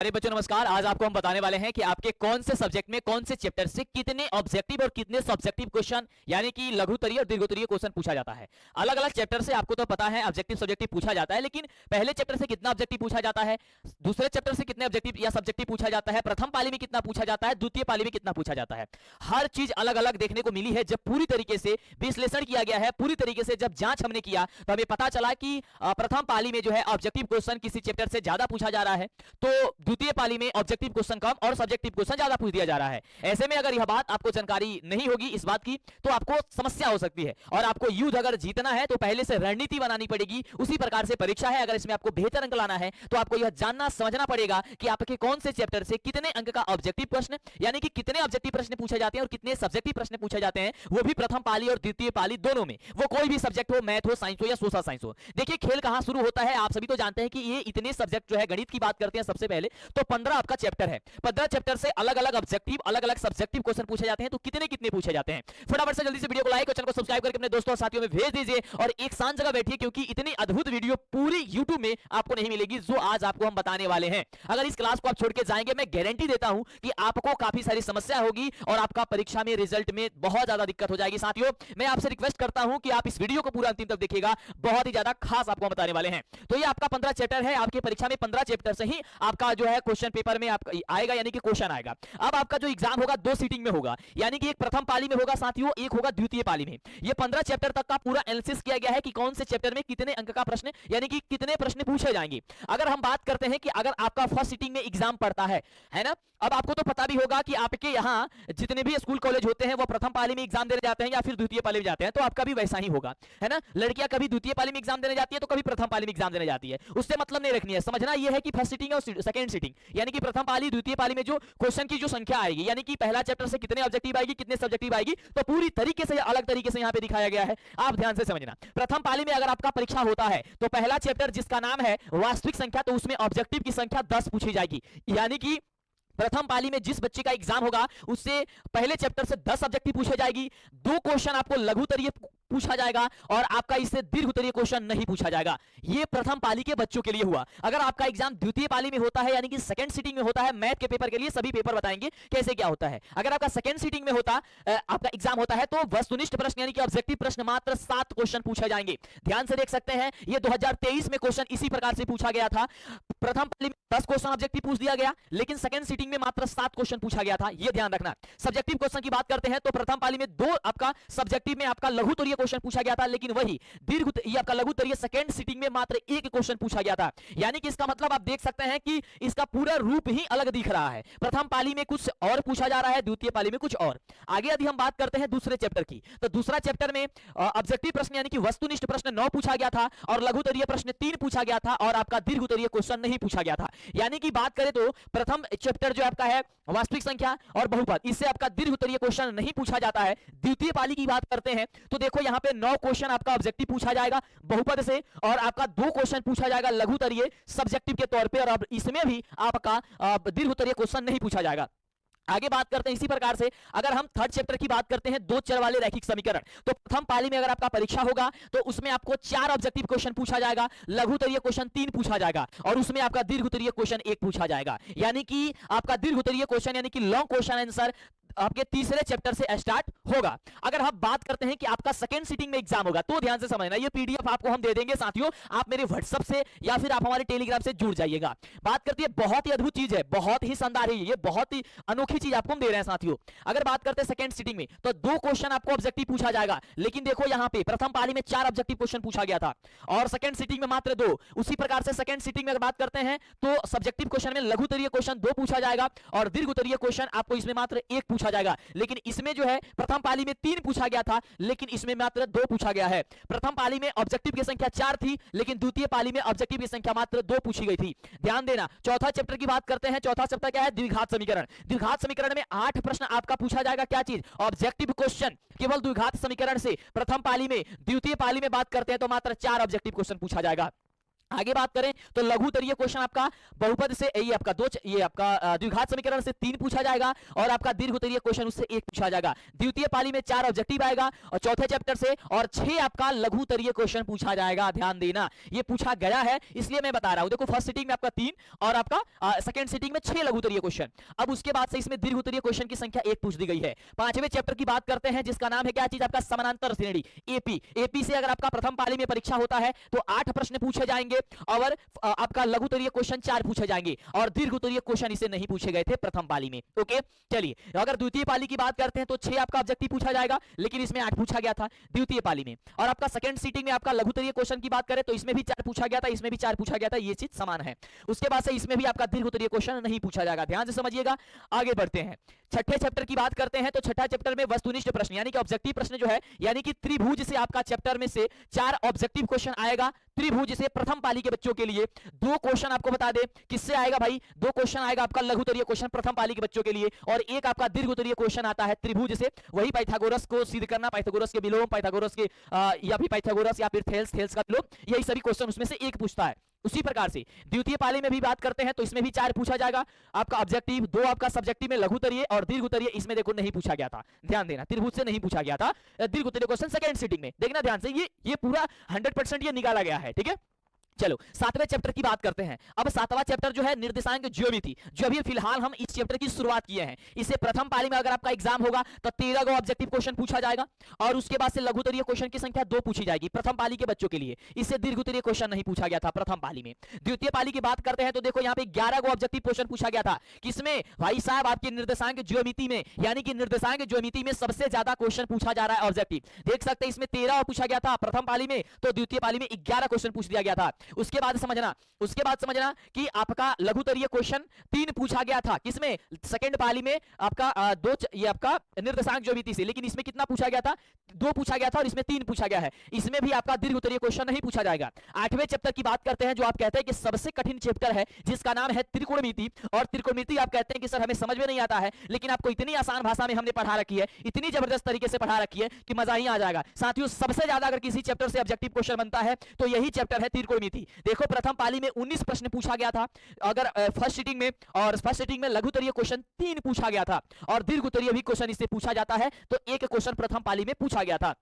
अरे बच्चों नमस्कार। आज आपको हम बताने वाले हैं कि आपके कौन से सब्जेक्ट में कौन से चैप्टर से कितने ऑब्जेक्टिव और कितने सब्जेक्टिव क्वेश्चन यानी कि लघुत्तरीय और दीर्घोत्तरीय क्वेश्चन पूछा जाता है। अलग अलग चैप्टर से आपको तो पता है ऑब्जेक्टिव सब्जेक्टिव पूछा जाता है, लेकिन पहले चैप्टर से कितना ऑब्जेक्टिव पूछा जाता है, दूसरे चैप्टर से कितने ऑब्जेक्टिव या सब्जेक्टिव पूछा जाता है, प्रथम पाली में कितना पूछा जाता है, द्वितीय पाली में कितना पूछा जाता है। हर चीज अलग अलग देखने को मिली है। जब पूरी तरीके से विश्लेषण किया गया है, पूरी तरीके से जब जांच हमने किया तो हमें पता चला कि प्रथम पाली में जो है ऑब्जेक्टिव क्वेश्चन किसी चैप्टर से ज्यादा पूछा जा रहा है, तो द्वितीय पाली में ऑब्जेक्टिव क्वेश्चन कम और सब्जेक्टिव क्वेश्चन ज्यादा पूछ दिया जा रहा है। ऐसे में अगर यह बात आपको जानकारी नहीं होगी इस बात की तो आपको समस्या हो सकती है, और आपको युद्ध अगर जीतना है तो पहले से रणनीति बनानी पड़ेगी। उसी प्रकार से परीक्षा है, अगर इसमें आपको बेहतर अंक लाना है तो आपको यह जानना समझना पड़ेगा कि आपके कौन से चैप्टर से कितने अंक का ऑब्जेक्टिव प्रश्न यानी कि कितने ऑब्जेक्टिव प्रश्न पूछे जाते हैं और कितने सब्जेक्टिव प्रश्न पूछे जाते हैं, वो भी प्रथम पाली और द्वितीय पाली दोनों में। वो कोई भी सब्जेक्ट हो, मैथ हो, साइंस हो या सोशल साइंस हो। देखिए खेल कहां शुरू होता है, आप सभी तो जानते हैं कि ये इतने सब्जेक्ट जो है, गणित की बात करते हैं सबसे पहले तो 15 आपका चैप्टर है। 15 चैप्टर से अलग अलग ऑब्जेक्टिव अलग अलग सब्जेक्टिव क्वेश्चन पूछे जाते हैं, तो कितने कितने पूछे जाते हैं। फटाफट से जल्दी से वीडियो को लाइक और चैनल को सब्सक्राइब करके अपने दोस्तों और साथियों में भेज दीजिए और एक शांत जगह बैठिए, क्योंकि इतनी अद्भुत वीडियो पूरी YouTube में आपको नहीं मिलेगी जो आज आपको हम बताने वाले हैं। अगर इस क्लास को आप छोड़ के जाएंगे, मैं गारंटी देता हूं कि आपको काफी सारी समस्या होगी और आपका परीक्षा में रिजल्ट में बहुत ज्यादा दिक्कत हो जाएगी। साथियों मैं आपसे रिक्वेस्ट करता हूं कि आप इस वीडियो को पूरा अंतिम तक देखिएगा, बहुत ही ज्यादा खास आपको हम बताने वाले हैं। तो ये आपका 15 चैप्टर है, आपकी परीक्षा में 15 चैप्टर से ही आपका जो है क्वेश्चन पेपर में आपका आएगा, यानी कि क्वेश्चन आएगा। अब आपका जो एग्जाम होगा 2 सीटिंग में होगा, यानी कि एक प्रथम पाली में होगा साथियों, एक होगा द्वितीय पाली में। ये 15 चैप्टर तक का पूरा एनालिसिस किया गया है कि कौन से चैप्टर में कितने अंक का प्रश्न यानी कि कितने प्रश्न पूछे जाएंगे। अगर हम बात करते हैं कि अगर आपका फर्स्ट सीटिंग में एग्जाम पड़ता है ना, अब आपको तो पता भी होगा कि आपके यहाँ जितने भी स्कूल कॉलेज होते हैं वो प्रथम पाली में एग्जाम देने जाते हैं या फिर द्वितीय पाली में जाते हैं, तो आपका भी वैसा ही होगा, है ना। लड़कियां कभी द्वितीय पाली में एग्जाम देने जाती है तो कभी प्रथम पाली में एग्जाम देने जाती है, उससे मतलब नहीं रखनी है। समझना यह है कि फर्स्ट सीटिंग और सेकंड सीटिंग यानी कि प्रथम पाली द्वितीय पाली में जो क्वेश्चन की जो संख्या आएगी, यानी कि पहला चैप्टर से कितने ऑब्जेक्टिव आएगी, कितने सब्जेक्टिव आएगी, तो पूरी तरीके से अलग तरीके से यहां पे दिखाया गया है। आप ध्यान से समझना। प्रथम पाली में अगर आपका परीक्षा होता है तो पहला चैप्टर जिसका नाम है वास्तविक संख्या, तो उसमें ऑब्जेक्टिव की संख्या 10 पूछी जाएगी। यानी कि प्रथम पाली में जिस बच्चे का एग्जाम होगा उससे पहले चैप्टर से 10 ऑब्जेक्टिव पूछे जाएगी। 2 क्वेश्चन आपको लघुत्तरीय पूछा जाएगा और आपका इससे दीर्घोत्तरीय क्वेश्चन नहीं पूछा जाएगा। यह प्रथम पाली के बच्चों के लिए हुआ। अगर आपका एग्जाम द्वितीय पाली में होता है यानी कि सेकंड सीटिंग में होता है, मैथ के पेपर के लिए सभी पेपर बताएंगे कैसे क्या होता है। अगर आपका सेकंड सीटिंग में होता आपका एग्जाम होता है तो वस्तुनिष्ठ प्रश्न यानी कि ऑब्जेक्टिव प्रश्न मात्र 7 क्वेश्चन पूछे जाएंगे। ध्यान से देख सकते हैं, यह 2023 में क्वेश्चन इसी प्रकार से पूछा गया था। प्रथम पाली में 10 क्वेश्चन ऑब्जेक्टिव पूछ दिया गया, लेकिन सेकंड सीटिंग में मात्र 7 क्वेश्चन पूछा गया था। यह ध्यान रखना। सब्जेक्टिव क्वेश्चन की बात करते हैं तो प्रथम पाली में 2 आपका सब्जेक्टिव में आपका लघुत्तरीय क्वेश्चन पूछा गया था, लेकिन वही दीर्घ आपका लघुत्तरीय सेकंड सीटिंग में मात्र 1 क्वेश्चन पूछा गया था। यानी कि इसका मतलब आप देख सकते हैं कि इसका पूरा रूप ही अलग दिख रहा है। प्रथम पाली में कुछ और पूछा जा रहा है, द्वितीय पाली में कुछ और। आगे यदि हम बात करते हैं दूसरे चैप्टर की, तो दूसरा चैप्टर में ऑब्जेक्टिव प्रश्न यानी कि वस्तुनिष्ठ प्रश्न 9 पूछा गया था और लघुत्तरीय प्रश्न 3 पूछा गया था और आपका दीर्घोत्तरीय क्वेश्चन नहीं पूछा गया था। यानी कि बात करें तो प्रथम चैप्टर जो आपका है वास्तविक संख्या और बहुपद, इससे आपका दीर्घोत्तरीय क्वेश्चन नहीं पूछा जाता है। द्वितीय पाली की बात करते हैं तो देखो यहां पे 9 क्वेश्चन आपका ऑब्जेक्टिव पूछा जाएगा बहुपद से और आपका 2 क्वेश्चन पूछा जाएगा लघुत्तरीय सब्जेक्टिव के तौर पे, और अब इसमें भी आपका दीर्घोत्तरीय क्वेश्चन नहीं पूछा जाएगा। आगे बात करते हैं इसी प्रकार से। अगर हम थर्ड चैप्टर की बात करते हैं 2 चर वाले रैखिक समीकरण, तो प्रथम पाली में अगर आपका परीक्षा होगा तो उसमें आपको 4 ऑब्जेक्टिव क्वेश्चन पूछा जाएगा, लघुत्तरीय क्वेश्चन 3 पूछा जाएगा और उसमें आपका दीर्घोत्तरीय क्वेश्चन 1 पूछा जाएगा। यानी कि आपका दीर्घोत्तरीय क्वेश्चन यानी कि लॉन्ग क्वेश्चन आंसर आपके तीसरे चैप्टर से स्टार्ट होगा। अगर हम बात करते हैं कि आपका सेकंड सीटिंग में एग्जाम होगा तो ध्यान से समझना, ये पीडीएफ आपको हम दे देंगे साथियों, आप मेरे व्हाट्सएप से या फिर आप हमारे टेलीग्राम से जुड़ जाइएगा। बात करते हैं, बहुत ही अद्भुत चीज है, बहुत ही शानदार है, ये बहुत ही अनोखी चीज आपको हम दे रहे हैं साथियों। अगर बात करते हैं सेकंड सीटिंग में तो 2 क्वेश्चन आपको ऑब्जेक्टिव पूछा जाएगा, लेकिन देखो यहां पे प्रथम पाली में 4 ऑब्जेक्टिव क्वेश्चन पूछा गया था और सेकंड सीटिंग में मात्र 2। उसी प्रकार से सेकंड सीटिंग में अगर बात करते हैं तो सब्जेक्टिव क्वेश्चन में लघुत्तरीय क्वेश्चन 2 पूछा जाएगा और दीर्घोत्तरीय क्वेश्चन आपको इसमें मात्र 1 पूछा जाएगा। लेकिन इसमें जो है प्रथम पाली में 3 पूछा गया था, लेकिन इसमें मात्र 2 पूछा गया है। प्रथम पाली में ऑब्जेक्टिव की संख्या 4 थी, लेकिन द्वितीय पाली में ऑब्जेक्टिव की संख्या मात्र 2 पूछी गई थी। ध्यान देना। चौथा चैप्टर की बात करते हैं। चौथा चैप्टर क्या है? द्विघात समीकरण। द्विघात समीकरण में 8 प्रश्न आपका पूछा जाएगा। क्या चीज? ऑब्जेक्टिव क्वेश्चन केवल द्विघात समीकरण से प्रथम पाली में। द्वितीय पाली में बात करते हैं तो मात्र 4 ऑब्जेक्टिव क्वेश्चन पूछा जाएगा। आगे बात करें तो लघु उत्तरीय क्वेश्चन आपका बहुपद से ये आपका ये आपका द्विघात समीकरण से 3 पूछा जाएगा और आपका दीर्घ उत्तरीय क्वेश्चन उससे 1 पूछा जाएगा। द्वितीय पाली में 4 ऑब्जेक्टिव आएगा और चौथे चैप्टर से और 6 आपका लघु उत्तरीय क्वेश्चन पूछा जाएगा। ध्यान देना, ये पूछा गया है इसलिए मैं बता रहा हूं। देखो फर्स्ट सिटिंग में आपका 3 और आपका सेकंड सिटिंग में 6 लघु उत्तरीय क्वेश्चन। अब उसके बाद से इसमें दीर्घ उत्तरीय क्वेश्चन की संख्या 1 पूछ दी गई है। पांचवें चैप्टर की बात करते हैं जिसका नाम है क्या चीज आपका समानांतर श्रेणी एपी। एपी से अगर आपका प्रथम पाली में परीक्षा होता है तो 8 प्रश्न पूछे जाएंगे और आपका लघु उत्तरीय क्वेश्चन 4 पूछे जाएंगे और दीर्घ उत्तरीय क्वेश्चन इसे नहीं पूछे गए थे प्रथम पाली में। ओके चलिए अगर द्वितीय पाली की बात करते हैं तो 6 आपका ऑब्जेक्टिव पूछा जाएगा लेकिन इसमें 8 पूछा गया था द्वितीय पाली में। और आपका सेकंड सीटिंग में आपका लघु उत्तरीय क्वेश्चन की बात करें तो इसमें भी 4 पूछा गया था, इसमें भी 4 पूछा गया था, ये चीज समान है। उसके बाद से इसमें भी आपका दीर्घ उत्तरीय क्वेश्चन नहीं पूछा जाएगा। ध्यान से समझिएगा। आगे बढ़ते हैं, छठे चैप्टर की बात करते हैं तो छठा चैप्टर में वस्तुनिष्ठ प्रश्न यानी कि ऑब्जेक्टिव प्रश्न जो है यानी कि त्रिभुज से आपका चैप्टर में से 4 ऑब्जेक्टिव क्वेश्चन आएगा। त्रिभुज से प्रथम पाली के बच्चों के लिए 2 क्वेश्चन आपको बता दे किससे आएगा भाई, 2 क्वेश्चन आएगा आपका लघु उत्तरीय क्वेश्चन प्रथम पाली के बच्चों के लिए और एक आपका दीर्घ उत्तरीय क्वेश्चन आता है त्रिभुज से। वही पाइथागोरस को सिद्ध करना, पाइथागोरस के विलोम, पाइथागोरस के या फिर पाइथागोरस या फिर थेल्स का विलोम, यही सभी क्वेश्चन उसमें से एक पूछता है। उसी प्रकार से द्वितीय पाली में भी बात करते हैं तो इसमें भी 4 पूछा जाएगा। आपका ऑब्जेक्टिव 2 आपका सब्जेक्टिव में लघु उत्तरीय और दीर्घ उत्तरीय इसमें देखो नहीं पूछा गया था। ध्यान देना, त्रिभुज से नहीं पूछा गया था दीर्घ उत्तरीय क्वेश्चन सेकंड सिटिंग में। देखना ध्यान से, ये पूरा 100% ये निकाला गया है। ठीक है चलो सातवें चैप्टर की बात करते हैं। अब सातवां चैप्टर जो है निर्देशांक ज्योमेट्री, जो अभी फिलहाल हम इस चैप्टर की शुरुआत किए हैं। इसे प्रथम पाली में अगर आपका एग्जाम होगा तो 13 गो ऑब्जेक्टिव क्वेश्चन पूछा जाएगा और उसके बाद से लघु उत्तरीय क्वेश्चन की संख्या 2 पूछी जाएगी प्रथम पाली के बच्चों के लिए। इससे दीर्घ उत्तरीय क्वेश्चन नहीं पूछा गया था प्रथम पाली में। द्वितीय पाली की बात करते हैं तो देखो यहाँ पे 11 गो ऑब्जेक्टिव क्वेश्चन पूछा गया था। किसमें भाई साहब, आपके निर्देशांक ज्योमेट्री में, यानी कि निर्देशांक ज्योमेट्री में सबसे ज्यादा क्वेश्चन पूछा जा रहा है ऑब्जेक्टिव। देख सकते हैं इसमें 13 पूछा गया था प्रथम पाली में, तो द्वितीय पाली में 11 क्वेश्चन पूछ दिया गया था। उसके बाद समझना कि आपका लघु उत्तरीय क्वेश्चन 3 पूछा गया था। किसमें, सेकंड पाली में आपका ये आपका निर्देशांक ज्योमेट्री से, लेकिन इसमें कितना पूछा गया था, 2 पूछा गया था और इसमें 3 पूछा गया है। इसमें भी आपका दीर्घ उत्तरीय क्वेश्चन नहीं पूछा जाएगा। 8वें चैप्टर की बात करते हैं जो आप कहते हैं कि सबसे कठिन चैप्टर है, जिसका नाम है त्रिकोणमिति। और त्रिकोणमिति आप कहते हैं कि सर हमें समझ में नहीं आता है, लेकिन आपको इतनी आसान भाषा में हमने पढ़ा रखी है, इतनी जबरदस्त तरीके से पढ़ा रखी है कि मजा ही आ जाएगा। साथियों सबसे ज्यादा अगर किसी चैप्टर से ऑब्जेक्टिव क्वेश्चन बनता है तो यही चैप्टर है त्रिकोणमिति। देखो प्रथम पाली में 19 प्रश्न पूछा गया था अगर फर्स्ट सिटिंग में, और फर्स्ट सिटिंग में लघु उत्तरीय क्वेश्चन 3 पूछा गया था और दीर्घ उत्तरीय भी क्वेश्चन इससे पूछा जाता है, तो 1 क्वेश्चन प्रथम पाली में पूछा गया था।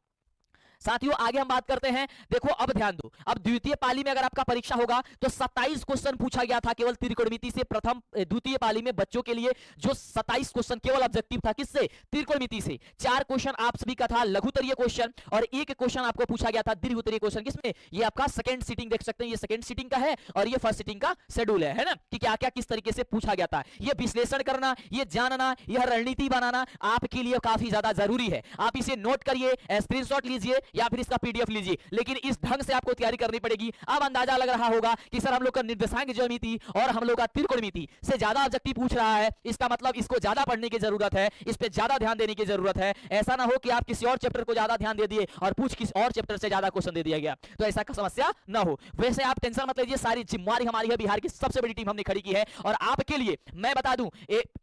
साथियों आगे हम बात करते हैं। देखो अब ध्यान दो, अब द्वितीय पाली में अगर आपका परीक्षा होगा तो 27 क्वेश्चन पूछा गया था केवल त्रिकोणमिति से। प्रथम द्वितीय पाली में बच्चों के लिए जो 27 क्वेश्चन केवल ऑब्जेक्टिव था, किससे, त्रिकोणमिति से। 4 क्वेश्चन आप सभी का था लघु उत्तरीय क्वेश्चन और 1 क्वेश्चन आपको पूछा गया था दीर्घ उत्तरीय क्वेश्चन। किसमें, ये आपका सेकंड सिटिंग देख सकते हैं, ये सेकंड सिटिंग का है और ये फर्स्ट सिटिंग का शेड्यूल है ना, कि क्या क्या किस तरीके से पूछा गया था। ये विश्लेषण करना, ये जानना, यह रणनीति बनाना आपके लिए काफी ज्यादा जरूरी है। आप इसे नोट करिए, स्क्रीनशॉट लीजिए या फिर इसका पीडीएफ लीजिए, लेकिन इस ढंग से आपको तैयारी करनी पड़ेगी। अब अंदाजा लग रहा होगा कि सर हम लोग का निर्देशांक ज्यामिति और हम लोग का त्रिकोणमिति से ज्यादा ऑब्जेक्टिव पूछ रहा है, इसका मतलब इसको ज्यादा पढ़ने की जरूरत है, इस पे ज्यादा ध्यान देने की जरूरत है। ऐसा ना हो कि आप किसी और चैप्टर को ज्यादा ध्यान दे दिए और पूछ किसी और चैप्टर से ज्यादा क्वेश्चन दे दिया गया, तो ऐसा का समस्या ना हो। वैसे आप टेंशन मत लीजिए, सारी जिम्मेवारी हमारी है, बिहार की सबसे बड़ी टीम हमने खड़ी की है और आपके लिए मैं बता दूं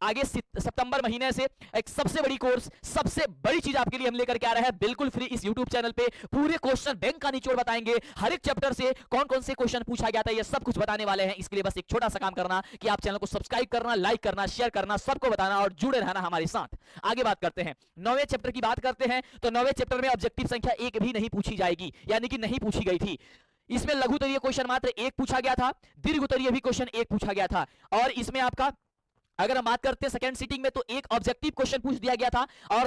आगे सितंबर महीने से एक सबसे बड़ी कोर्स, सबसे बड़ी चीज आपके लिए हम लेकर के आ रहे हैं बिल्कुल फ्री इस यूट्यूब चैनल पे। पूरे क्वेश्चन बैंक का निचोड़ बताएंगे, हर एक चैप्टर से कौन कौन से क्वेश्चन पूछा गया था ये सब कुछ बताने वाले हैं। इसके लिए बस एक छोटा सा काम करना कि आप चैनल को सब्सक्राइब करना, लाइक करना, शेयर करना, सबको बताना और जुड़े रहना हमारे साथ। आगे बात करते हैं, 9वें चैप्टर की बात करते हैं तो 9वें चैप्टर में ऑब्जेक्टिव संख्या 1 भी नहीं पूछी जाएगी, यानी कि नहीं पूछी गई थी। इसमें लघु उत्तरीय क्वेश्चन मात्र 1 पूछा गया था, दीर्घ उत्तरीय भी क्वेश्चन 1 पूछा गया था। और इसमें आपका अगर हम बात करते हैं सेकंड सिटिंग में तो 1 ऑब्जेक्टिव क्वेश्चन पूछ दिया गया था और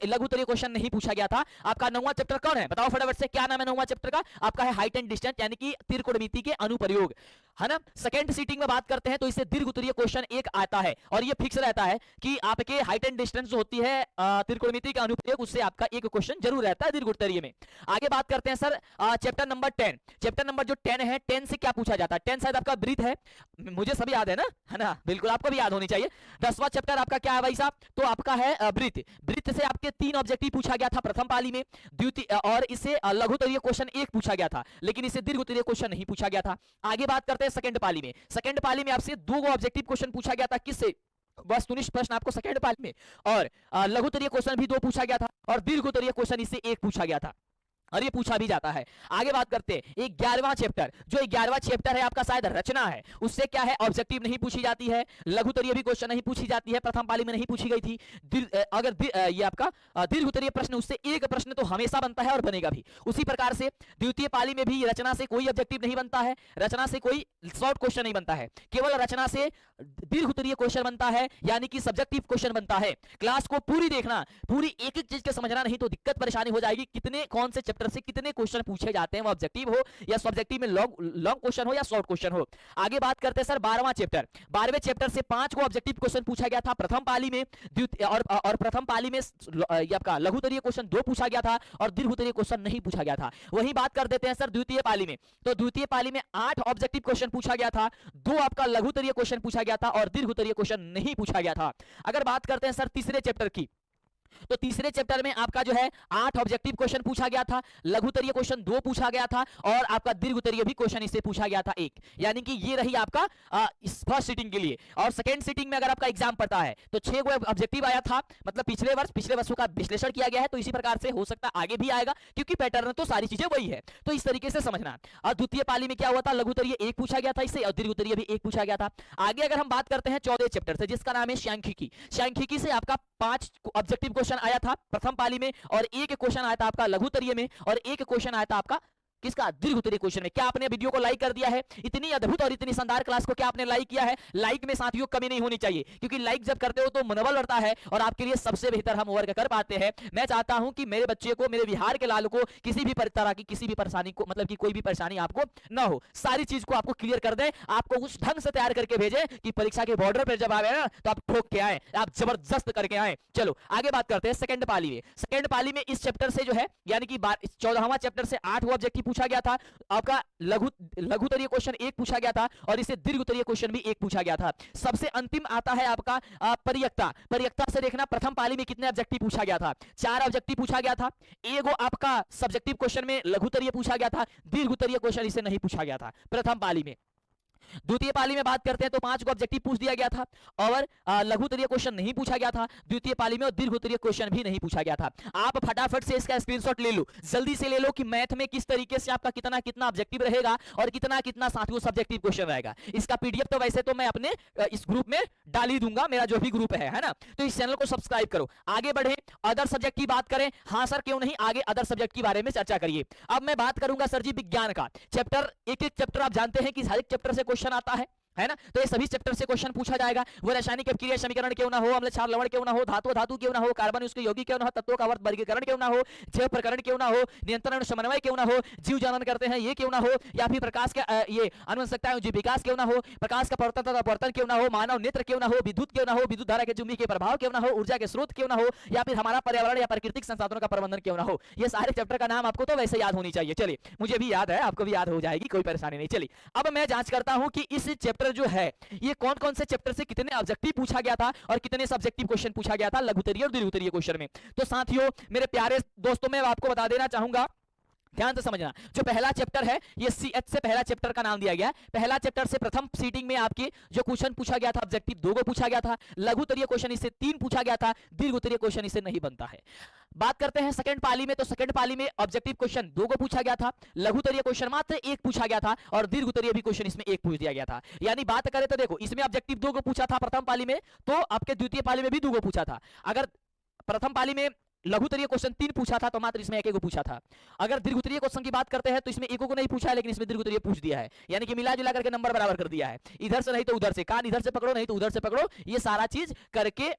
लघु उत्तरीय क्वेश्चन नहीं पूछा गया था। आपका 9वां चैप्टर कौन है, बताओ फटाफट से, क्या नाम है 9वां चैप्टर का? आपका है हाइट एंड डिस्टेंस, यानी कि त्रिकोणमिति के अनुप्रयोग, है ना। सेकंड सिटिंग में बात करते हैं तो इससे दीर्घ उत्तरीय क्वेश्चन 1 आता है और ये फिक्स रहता है कि आपके हाइट एंड डिस्टेंस जो होती है त्रिकोणमिति का अनुप्रयोग, उससे आपका 1 क्वेश्चन जरूर रहता है दीर्घ उत्तरीय में। आगे बात करते हैं sir chapter number 10। Chapter number जो 10 है, 10 से क्या पूछा जाता है? 10 शायद आपका ब्रीथ है, मुझे सभी याद है ना, बिल्कुल आपको भी याद होनी चाहिए। 10वां चैप्टर आपका क्या है भाई साहब? तो आपका है ब्रीथ। ब्रीथ से आपके 3 ऑब्जेक्टिव पूछा गया था प्रथम पाली में, द्वितीय और इससे लघु उत्तरीय क्वेश्चन 1 पूछा गया था, लेकिन इससे दीर्घ उत्तरीय क्वेश्चन नहीं पूछा गया था। आगे बात करते हैं सेकंड पाली में। सेकंड पाली में आपसे 2 ऑब्जेक्टिव क्वेश्चन पूछा गया था, किससे? वस्तुनिष्ठ प्रश्न आपको सेकंड पाली में, और लघु उत्तरीय क्वेश्चन भी 2 पूछा गया था और दीर्घ उत्तरीय क्वेश्चन इससे 1 पूछा गया था। और ये पूछा भी जाता है। आगे बात करते हैं 11वां चैप्टर, जो 11वां चैप्टर है आपका शायद रचना है, उससे क्या है ऑब्जेक्टिव नहीं पूछी जाती है, लघुत्तरीय भी क्वेश्चन नहीं पूछी जाती है, प्रथम पाली में नहीं पूछी गई थी। ये आपका दीर्घोत्तरीय प्रश्न, उससे एक प्रश्न तो हमेशा बनता है और बनेगा भी। उसी प्रकार से द्वितीय पाली में भी रचना से कोई ऑब्जेक्टिव नहीं बनता है, रचना से कोई शॉर्ट क्वेश्चन नहीं बनता है, केवल रचना से दीर्घोत्तरीय क्वेश्चन बनता है, यानी कि सब्जेक्टिव क्वेश्चन बनता है। क्लास को पूरी देखना, पूरी एक एक चीज के समझना, नहीं तो दिक्कत परेशानी हो जाएगी। कितने कौन से चैप्टर से कितने क्वेश्चन पूछे जाते हैं, वो ऑब्जेक्टिव हो या सब्जेक्टिव में लॉन्ग क्वेश्चन हो या शॉर्ट क्वेश्चन हो। आगे बात करते हैं सर 12वां चैप्टर। 12वें चैप्टर से 5 को ऑब्जेक्टिव क्वेश्चन पूछा गया था प्रथम पाली में, और प्रथम पाली में ये आपका लघुत्तरीय क्वेश्चन 2 पूछा गया था और दीर्घोत्तरीय क्वेश्चन नहीं पूछा गया था। वही बात कर देते हैं सर द्वितीय पाली में, तो द्वितीय पाली में 8 ऑब्जेक्टिव क्वेश्चन पूछा गया था, 2 आपका लघुत्तरीय क्वेश्चन पूछा गया था और दीर्घोत्तरीय क्वेश्चन नहीं पूछा गया था। अगर बात करते हैं सर तीसरे चैप्टर की, तो तीसरे चैप्टर में आपका जो है 8 ऑब्जेक्टिव क्वेश्चन पूछा गया था, लघुत्तरीय क्वेश्चन 2 पूछा गया था और आपका दीर्घोत्तरीय भी क्वेश्चन इससे पूछा गया था 1। यानी कि ये रही आपका फर्स्ट सीटिंग के लिए। और सेकंड सीटिंग में अगर आपका एग्जाम पड़ता है तो 6 को ऑब्जेक्टिव आया था, मतलब पिछले वर्षों का विश्लेषण किया गया है, तो इसी प्रकार से हो सकता है आगे भी आएगा, क्योंकि पैटर्न तो सारी चीजें वही है, तो इस तरीके से समझना। और द्वितीय पाली में क्या हुआ था, लघुत्तरीय 1 पूछा गया था इससे और दीर्घोत्तरीय भी 1 पूछा गया था। आगे अगर हम बात करते हैं 14 चैप्टर से, जिसका नाम है सांख्यिकी। सांख्यिकी से आपका 5 ऑब्जेक्टिव क्वेश्चन आया था प्रथम पाली में और 1 क्वेश्चन आया था आपका लघुत्तरीय में और 1 क्वेश्चन आया था आपका किसका, दीर्घोत्तरीय क्वेश्चन में। क्या आपने वीडियो को लाइक कर दिया है? इतनी अद्भुत और इतनी शानदार क्लास को क्या आपने लाइक किया है? लाइक में साथियों कमी नहीं होनी चाहिए, क्योंकि लाइक जब करते हो तो मनोबल बढ़ता है और आपके लिए सबसे बेहतर हम वर्क कर पाते हैं। मैं चाहता हूं कि मेरे बच्चे को, मेरे बिहार के लाल को किसी भी तरह की किसी भी परेशानी को, मतलब कि कोई भी परेशानी आपको ना हो, सारी चीज को आपको क्लियर कर दे, आपको उस ढंग से तैयार करके भेजे कि परीक्षा के बॉर्डर पर जब आए ना तो आप ठोक के आए, आप जबरदस्त करके आए। चलो आगे बात करते हैं सेकंड पाली में। सेकंड पाली में इस चैप्टर से जो है, यानी कि 14वां चैप्टर से 8 ऑब्जेक्टिव पूछा गया था, आपका लघुत्तरीय क्वेश्चन 1 पूछा गया था और इससे दीर्घोत्तरीय क्वेश्चन भी 1 पूछा गया था। सबसे अंतिम आता है आपका परियक्ता। परियक्ता से देखना प्रथम पाली में कितने ऑब्जेक्टिव पूछा गया था, 4 ऑब्जेक्टिव पूछा गया था। एगो आपका सब्जेक्टिव क्वेश्चन में लघुत्तरीय पूछा गया था, दीर्घोत्तरीय क्वेश्चन इसे नहीं पूछा गया था प्रथम पाली में। द्वितीय पाली में बात करते हैं तो 5 को ऑब्जेक्टिव पूछ दिया गया था और लघुत्तरीय क्वेश्चन नहीं पूछा गया था द्वितीय पाली में और दीर्घोत्तरीय क्वेश्चन भी नहीं पूछा गया था। आप फटाफट से इसका स्क्रीनशॉट ले लो, जल्दी से ले लो कि मैथ में किस तरीके से आपका कितना कितना ऑब्जेक्टिव रहेगा और कितना कितना साथियों सब्जेक्टिव क्वेश्चन रहेगा। इसका पीडीएफ तो वैसे तो मैं अपने इस ग्रुप में डाल ही दूंगा, मेरा जो भी ग्रुप है ना। तो इस चैनल को सब्सक्राइब करो। आगे बढ़े, अदर सब्जेक्ट की बात करें। हाँ सर क्यों नहीं, आगे अदर सब्जेक्ट के बारे में चर्चा करिए। अब मैं बात करूंगा सर जी विज्ञान का चैप्टर। एक एक चैप्टर आप जानते हैं कि हर एक चैप्टर से क्वेश्चन आता है ना, तो ये सभी चैप्टर से क्वेश्चन पूछा जाएगा। वो रासायनिक अभिक्रिया समीकरण क्यों ना हो, अम्ल क्षार लवण क्यों ना हो, धातु क्यों ना हो, कार्बन उसके यौगिक क्यों ना हो, तत्वों का वर्गीकरण क्यों ना हो, जैव प्रकरण क्यों ना हो, नियंत्रण समन्वय क्यों ना हो, जीव जानन करते हैं ये क्यों ना हो, या फिर प्रकाश का ये अनुवंशिकता जीव विकास क्यों ना हो, प्रकाश का प्रवर्तन तथा अपवर्तन क्यों ना हो, मानव नेत्र क्यों ना हो, विद्युत क्यों ना हो, विद्युत धारा के चुंबकीय के प्रभाव क्यों ना हो, ऊर्जा के स्रोत क्यों ना हो, या फिर हमारा पर्यावरण या प्राकृतिक संसाधनों का प्रबंधन क्यों ना हो। ये सारे चैप्टर का नाम आपको तो वैसे याद होनी चाहिए। चलिए मुझे भी याद है, आपको भी याद हो जाएगी, कोई परेशानी नहीं। चलिए अब मैं जांच करता हूं कि इस चैप्टर जो है ये कौन कौन से चैप्टर से कितने ऑब्जेक्टिव पूछा गया था और कितने सब्जेक्टिव क्वेश्चन पूछा गया था लघुत्तरीय और दीर्घोत्तरीय क्वेश्चन में। तो साथियों मेरे प्यारे दोस्तों, मैं आपको बता देना चाहूंगा, ध्यान से समझना। जो पहला चैप्टर है ये सीएच से पहला चैप्टर का नाम दिया गया है। पहला चैप्टर से प्रथम सीटिंग में आपके जो क्वेश्चन पूछा गया था ऑब्जेक्टिव 2 को पूछा गया था, लघुत्तरीय क्वेश्चन इससे 3 पूछा गया था, दीर्घोत्तरीय क्वेश्चन इससे नहीं बनता है। बात करते हैं सेकंड पाली में, तो सेकंड पाली में ऑब्जेक्टिव क्वेश्चन 2 को पूछा गया था, लघुत्तरीय क्वेश्चन मात्र 1 पूछा गया था और दीर्घोत्तरीय भी क्वेश्चन इसमें 1 पूछ दिया गया था। यानी बात करें तो देखो, इसमें ऑब्जेक्टिव 2 को पूछा था प्रथम पाली में, तो आपके द्वितीय पाली में भी 2 को पूछा था। अगर प्रथम पाली में लघुत्तरीय क्वेश्चन 3 पूछा था तो मात्र इसमें 1 को पूछा था। अगर दीर्घोत्तरीय क्वेश्चन की बात करते हैं तो इसमें 1 को नहीं पूछा है, लेकिन इसमें दीर्घोत्तरीय पूछ दिया है, यानी कि मिला जुला करके नंबर बराबर कर दिया है। इधर से नहीं तो उधर से, कान इधर से पकड़ो नहीं तो उधर से पकड़ो, ये सारा चीज करके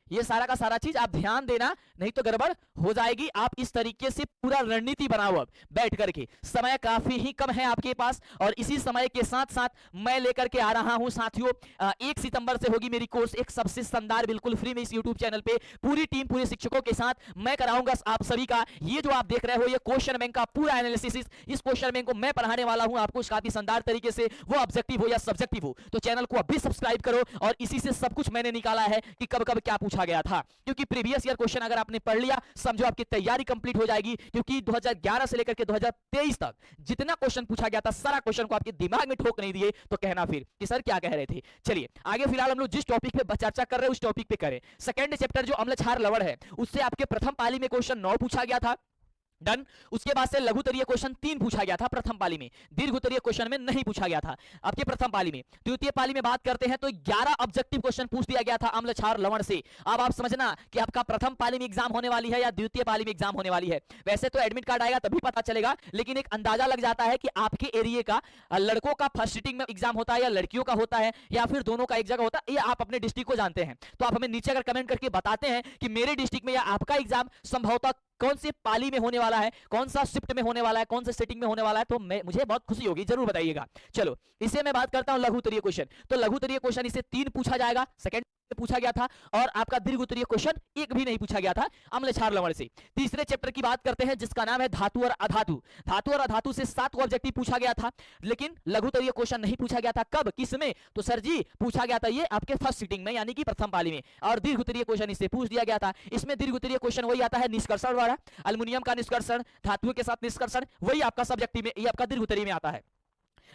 ये सारा का सारा चीज आप ध्यान देना, नहीं तो गड़बड़ हो जाएगी। आप इस तरीके से पूरा रणनीति बनाओ। अब बैठ करके, समय काफी ही कम है आपके पास और इसी समय के साथ साथ मैं लेकर के आ रहा हूं साथियों 1 सितंबर से होगी मेरी कोर्स, एक सबसे शानदार बिल्कुल फ्री में इस यूट्यूब चैनल पे पूरी टीम पूरे शिक्षकों के साथ मैं कराऊंगा आप सभी का। ये जो आप देख रहे हो ये क्वेश्चन बैंक का पूरा एनालिसिस, इस क्वेश्चन बैंक को मैं पढ़ाने वाला हूं आपको काफी शानदार तरीके से, वो ऑब्जेक्टिव हो या सब्जेक्टिव हो। तो चैनल को अभी सब्सक्राइब करो और इसी से सब कुछ मैंने निकाला है कि कब कब क्या पूछा गया था, क्योंकि प्रीवियस ईयर क्वेश्चन अगर आपने पढ़ लिया समझो आपकी तैयारी कंप्लीट हो जाएगी। क्योंकि 2011 से लेकर के 2023 तक जितना क्वेश्चन पूछा गया था सारा क्वेश्चन को आपके दिमाग में ठोक नहीं दिए तो कहना फिर कि सर क्या कह रहे थे। चलिए आगे फिलहाल हम लोग जिस टॉपिक पे चर्चा कर रहे हैं उस टॉपिक पे करें। सेकंड चैप्टर जो अम्ल क्षार लवण है उससे आपके प्रथम पाली में क्वेश्चन 9 पूछा गया था, डन। उसके बाद से लघुतरीय क्वेश्चन 3 पूछा गया था प्रथम पाली में, दीर्घोत्तरीय क्वेश्चन में नहीं पूछा गया था आपके प्रथम पाली में। द्वितीय पाली में बात करते हैं तो 11 ऑब्जेक्टिव क्वेश्चन पूछ दिया गया था अम्ल क्षार लवण से। अब आप समझना कि आपका प्रथम पाली में एग्जाम होने वाली है या द्वितीय पाली में एग्जाम होने वाली है। वैसे तो एडमिट कार्ड आएगा तभी पता चलेगा, लेकिन एक अंदाजा लग जाता है कि आपके एरिया का लड़कों का फर्स्ट सिटिंग में एग्जाम होता है या लड़कियों का होता है या फिर दोनों का एक जगह होता है, ये आप अपने डिस्ट्रिक्ट को जानते हैं। तो आप हमें नीचे अगर कमेंट करके बताते हैं कि मेरे डिस्ट्रिक्ट में या आपका एग्जाम संभवतः कौन सी पाली में होने वाला है, कौन सा शिफ्ट में होने वाला है, कौन सा सेटिंग में होने वाला है, तो मुझे बहुत खुशी होगी, जरूर बताइएगा। चलो इसे मैं बात करता हूं लघुतरीय क्वेश्चन। तो लघुतरीय क्वेश्चन इसे 3 पूछा जाएगा, सेकंड पूछा गया था, और आपका दीर्घोत्तरीय क्वेश्चन 1 भी नहीं पूछा गया था अम्ल क्षार लवण से। तीसरे चैप्टर की बात करते हैं जिसका नाम है धातु और अधातु। धातु और अधातु से 7 को ऑब्जेक्टिव पूछा गया था, लेकिन लघुतरीय क्वेश्चन नहीं पूछा गया था। कब, किसमें? तो सर जी पूछा गया था ये आपके फर्स्ट सिटिंग में, यानी कि प्रथम पाली में, और दीर्घोत्तरीय क्वेश्चन इससे पूछ दिया गया था। इसमें दीर्घोत्तरीय क्वेश्चन वही आता है निष्कर्षण वाला, एल्युमिनियम का निष्कर्षण, धातुओं के साथ निष्कर्षण, वही आपका सब्जेक्टिव में, ये आपका दीर्घोत्तरीय में आता है।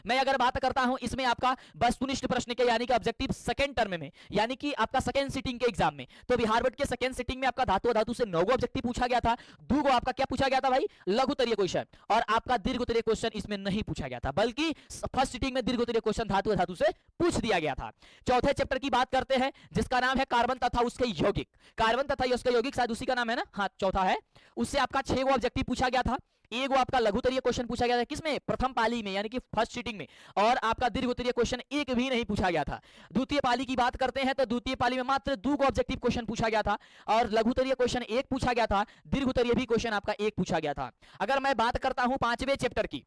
मैं अगर बात करता हूं इसमें आपका वस्तुनिष्ठ प्रश्न के यानी कि ऑब्जेक्टिव सेकंड टर्म में, यानी कि आपका सेकंड सिटिंग के एग्जाम में, तो बिहार बोर्ड के सेकंड सिटिंग में आपका धातु धातु से 9 ऑब्जेक्टिव पूछा गया था, 2 आपका क्या पूछा गया था भाई, लघुतरीय क्वेश्चन, और आपका दीर्घोत्तरीय क्वेश्चन इसमें नहीं पूछा गया था, बल्कि फर्स्ट सिटिंग में दीर्घोत्तरीय क्वेश्चन धातु धातु से पूछ दिया गया था। चौथे चैप्टर की बात करते हैं जिसका नाम है कार्बन तथा उसके यौगिक। कार्बन तथा उसके यौगिक शायद उसी का नाम है ना, हाँ चौथा है। उससे आपका 6 ऑब्जेक्टिव पूछा गया था, एक आपका लघुतरीय क्वेश्चन पूछा गया था किसमें, प्रथम पाली में, यानी कि फर्स्ट सिटिंग में, और आपका दीर्घोत्तरीय क्वेश्चन 1 भी नहीं पूछा गया था। द्वितीय पाली की बात करते हैं तो द्वितीय पाली में मात्र 2 ऑब्जेक्टिव क्वेश्चन पूछा गया था, और लघुतरीय क्वेश्चन 1 पूछा गया था, दीर्घोत्तरीय भी क्वेश्चन आपका 1 पूछा गया था। अगर मैं बात करता हूं 5वें चैप्टर की,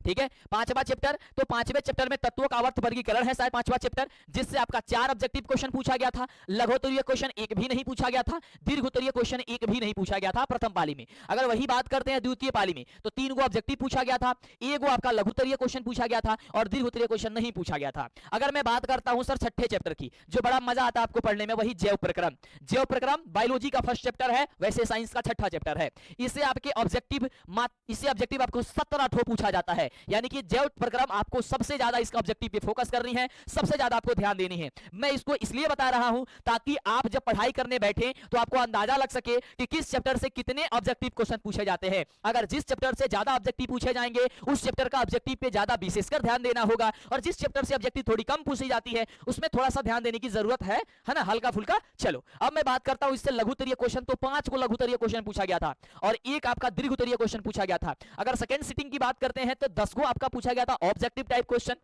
ठीक है, 5वां चैप्टर, तो 5वें चैप्टर में तत्वों का आवर्त वर्गीकरण है शायद 5वां चैप्टर, जिससे आपका 4 ऑब्जेक्टिव क्वेश्चन पूछा गया था। लघुतरीय क्वेश्चन 1 भी नहीं पूछा गया था, दीर्घोत्तरीय क्वेश्चन 1 भी नहीं पूछा गया था प्रथम पाली में। अगर वही बात करते हैं द्वितीय पाली में, तो 3 ऑब्जेक्टिव पूछा गया था, 1 आपका लघुतरीय क्वेश्चन पूछा गया था, और दीर्घोत्तरीय क्वेश्चन नहीं पूछा गया था। अगर मैं बात करता हूं सर 6ठे चैप्टर की, जो बड़ा मजा आता है आपको पढ़ने में, वही जैव प्रक्रम। जैव प्रक्रम बायोलॉजी का फर्स्ट चैप्टर है, वैसे साइंस का 6ठा चैप्टर है। इसे आपके ऑब्जेक्टिव आपको 17 ठो पूछा जाता है, यानी कि जैव प्रक्रम आपको सबसे ज्यादा इसका ऑब्जेक्टिव पे फोकस करनी है, सबसे ज्यादा आपको ध्यान देनी है। मैं इसको इसलिए बता रहा हूं ताकि आप जब पढ़ाई करने बैठे तो आपको अंदाजा लग सके कि किस चैप्टर से कितने ऑब्जेक्टिव क्वेश्चन पूछे जाते हैं। अगर जिस चैप्टर से ज्यादा ऑब्जेक्टिव पूछे जाएंगे उस चैप्टर का ऑब्जेक्टिव पे ज्यादा विशेषकर ध्यान देना होगा, और जिस चैप्टर से ऑब्जेक्टिव थोड़ी कम पूछी जाती है उसमें थोड़ा सा ध्यान देने की जरूरत है ना, हल्का फुल्का। चलो अब मैं बात करता हूं इससे लघुतरीय क्वेश्चन, तो 5 को लघुतरीय क्वेश्चन पूछा गया था और 1 आपका दीर्घोत्तरीय क्वेश्चन पूछा गया था। अगर सेकंड सिटिंग की बात करते हैं तो 10 को आपका पूछा गया था objective type question.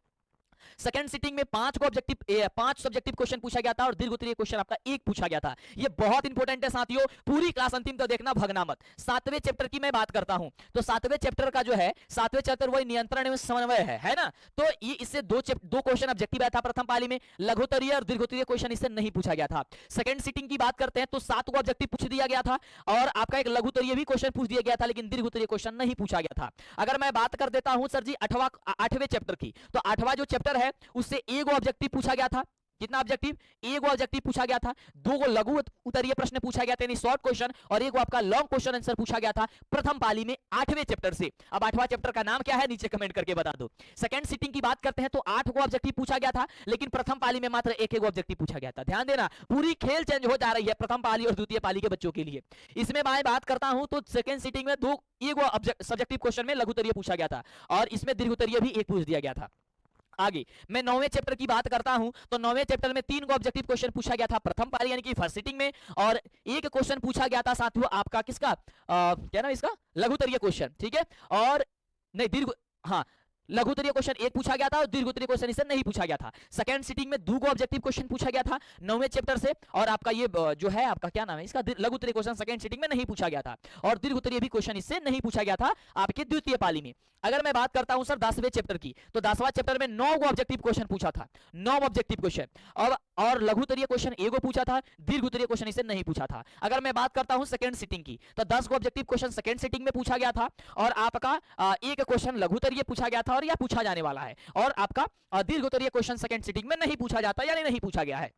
Second sitting में 5 सब्जेक्टिव क्वेश्चन पूछा गया था, और दीर्घोत्तरीय क्वेश्चन आपका 1 पूछा गया था। ये बहुत इंपॉर्टेंट है साथियों, पूरी क्लास अंतिम तो देखना, भगना मत। 7वें चैप्टर की मैं बात करता हूं, तो 7वें चैप्टर का जो है 7वें चैप्टर वही नियंत्रण एवं समन्वय है ना। तो ये इससे 2 क्वेश्चन ऑब्जेक्टिव आया था प्रथम पाली में, लघुतरीय और दीर्घोत्तरीय क्वेश्चन इससे नहीं पूछा गया था। सेकंड सिटिंग की बात करते हैं तो 7 को ऑब्जेक्टिव पूछ दिया गया था, और आपका एक लघुतरीय भी क्वेश्चन पूछ दिया गया था, लेकिन दीर्घोत्तरीय क्वेश्चन नहीं पूछा गया था। अगर मैं बात कर देता हूं सर जी 8वें चैप्टर की, तो 8वां जो चैप्टर है उससे 1 ऑब्जेक्टिव पूछा गया था। कितना ऑब्जेक्टिव? 1 ऑब्जेक्टिव पूछा गया था, 2 लघु उत्तरीय प्रश्न पूछा गया था यानी शॉर्ट क्वेश्चन, और 1 आपका लॉन्ग क्वेश्चन आंसर पूछा गया था प्रथम पाली में 8वें चैप्टर से। अब 8वां चैप्टर का नाम क्या है नीचे कमेंट करके बता दो। सेकंड सिटिंग की बात करते हैं तो 8 को ऑब्जेक्टिव पूछा गया था, लेकिन प्रथम पाली में मात्र 1 ऑब्जेक्टिव पूछा गया था। ध्यान देना, पूरी खेल चेंज हो जा रही है प्रथम पाली और द्वितीय पाली के बच्चों के लिए। इसमें मैं बात करता हूं तो सेकंड सिटिंग में 2 सब्जेक्टिव क्वेश्चन में लघुतरीय पूछा गया था, और इसमें दीर्घोत्तरीय भी 1 पूछ दिया गया था। आगे मैं 9वें चैप्टर की बात करता हूं तो 9वें चैप्टर में 3 को ऑब्जेक्टिव क्वेश्चन पूछा गया था प्रथम पाली यानी कि फर्स्ट सिटिंग में, और 1 क्वेश्चन पूछा गया था साथियों आपका किसका, क्या नाम इसका, लघुतरीय क्वेश्चन, ठीक है, और नहीं लघुतरीय क्वेश्चन 1 पूछा गया था, और दीर्घोत्तरीय क्वेश्चन इससे नहीं पूछा गया था। सेकंड सिटिंग में 2 ऑब्जेक्टिव क्वेश्चन पूछा गया था 9वें चैप्टर से, और आपका ये जो है आपका क्या नाम है इसका, लघुतरीय क्वेश्चन सेकंड सिटिंग में नहीं पूछा गया था, और दीर्घोत्तरीय भी क्वेश्चन इससे नहीं पूछा गया था आपके द्वितीय पाली में। अगर मैं बात करता हूं सर 10वें चैप्टर की, तो 10वां चैप्टर में 9 ऑब्जेक्टिव क्वेश्चन पूछा था, 9 ऑब्जेक्टिव क्वेश्चन, और लघुतरीय क्वेश्चन 1 पूछा था, दीर्घोत्तरीय क्वेश्चन इससे नहीं पूछा था। अगर मैं बात करता हूं सेकंड सिटिंग की, तो 10 ऑब्जेक्टिव क्वेश्चन सेकंड सिटिंग में पूछा गया था, और आपका 1 क्वेश्चन लघुतरीय पूछा गया था और या पूछा जाने वाला है, और आपका दीर्घोत्तरीय क्वेश्चन सेकंड सिटिंग में नहीं पूछा जाता यानी नहीं पूछा गया है।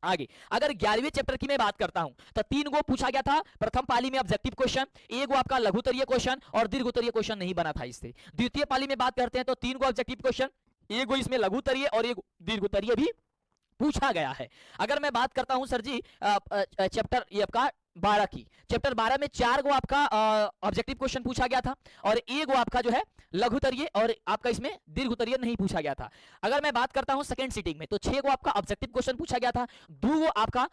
आगे अगर 11वें चैप्टर की मैं बात करता हूं तो 3 को पूछा गया था प्रथम पाली में ऑब्जेक्टिव क्वेश्चन, 1 आपका लघुतरीय क्वेश्चन, और दीर्घोत्तरीय क्वेश्चन नहीं बना था इससे। द्वितीय पाली में बात करते हैं तो 3 को ऑब्जेक्टिव क्वेश्चन, 1 इसमें लघुतरीय और 1 दीर्घोत्तरीय भी पूछा गया है। अगर मैं बात करता हूं सर जी चैप्टर ये आपका 12 की। चैप्टर 12 में 4 गो आपका ऑब्जेक्टिव क्वेश्चन पूछा गया था और 1 गो आपका जो है लघुतरीय और आपका इसमें दीर्घोत्तरीय नहीं पूछा गया था। अगर मैं बात करता हूं सेकंड सीटिंग में तो 6 गो आपका ऑब्जेक्टिव क्वेश्चन पूछा गया था, 2 गो आपका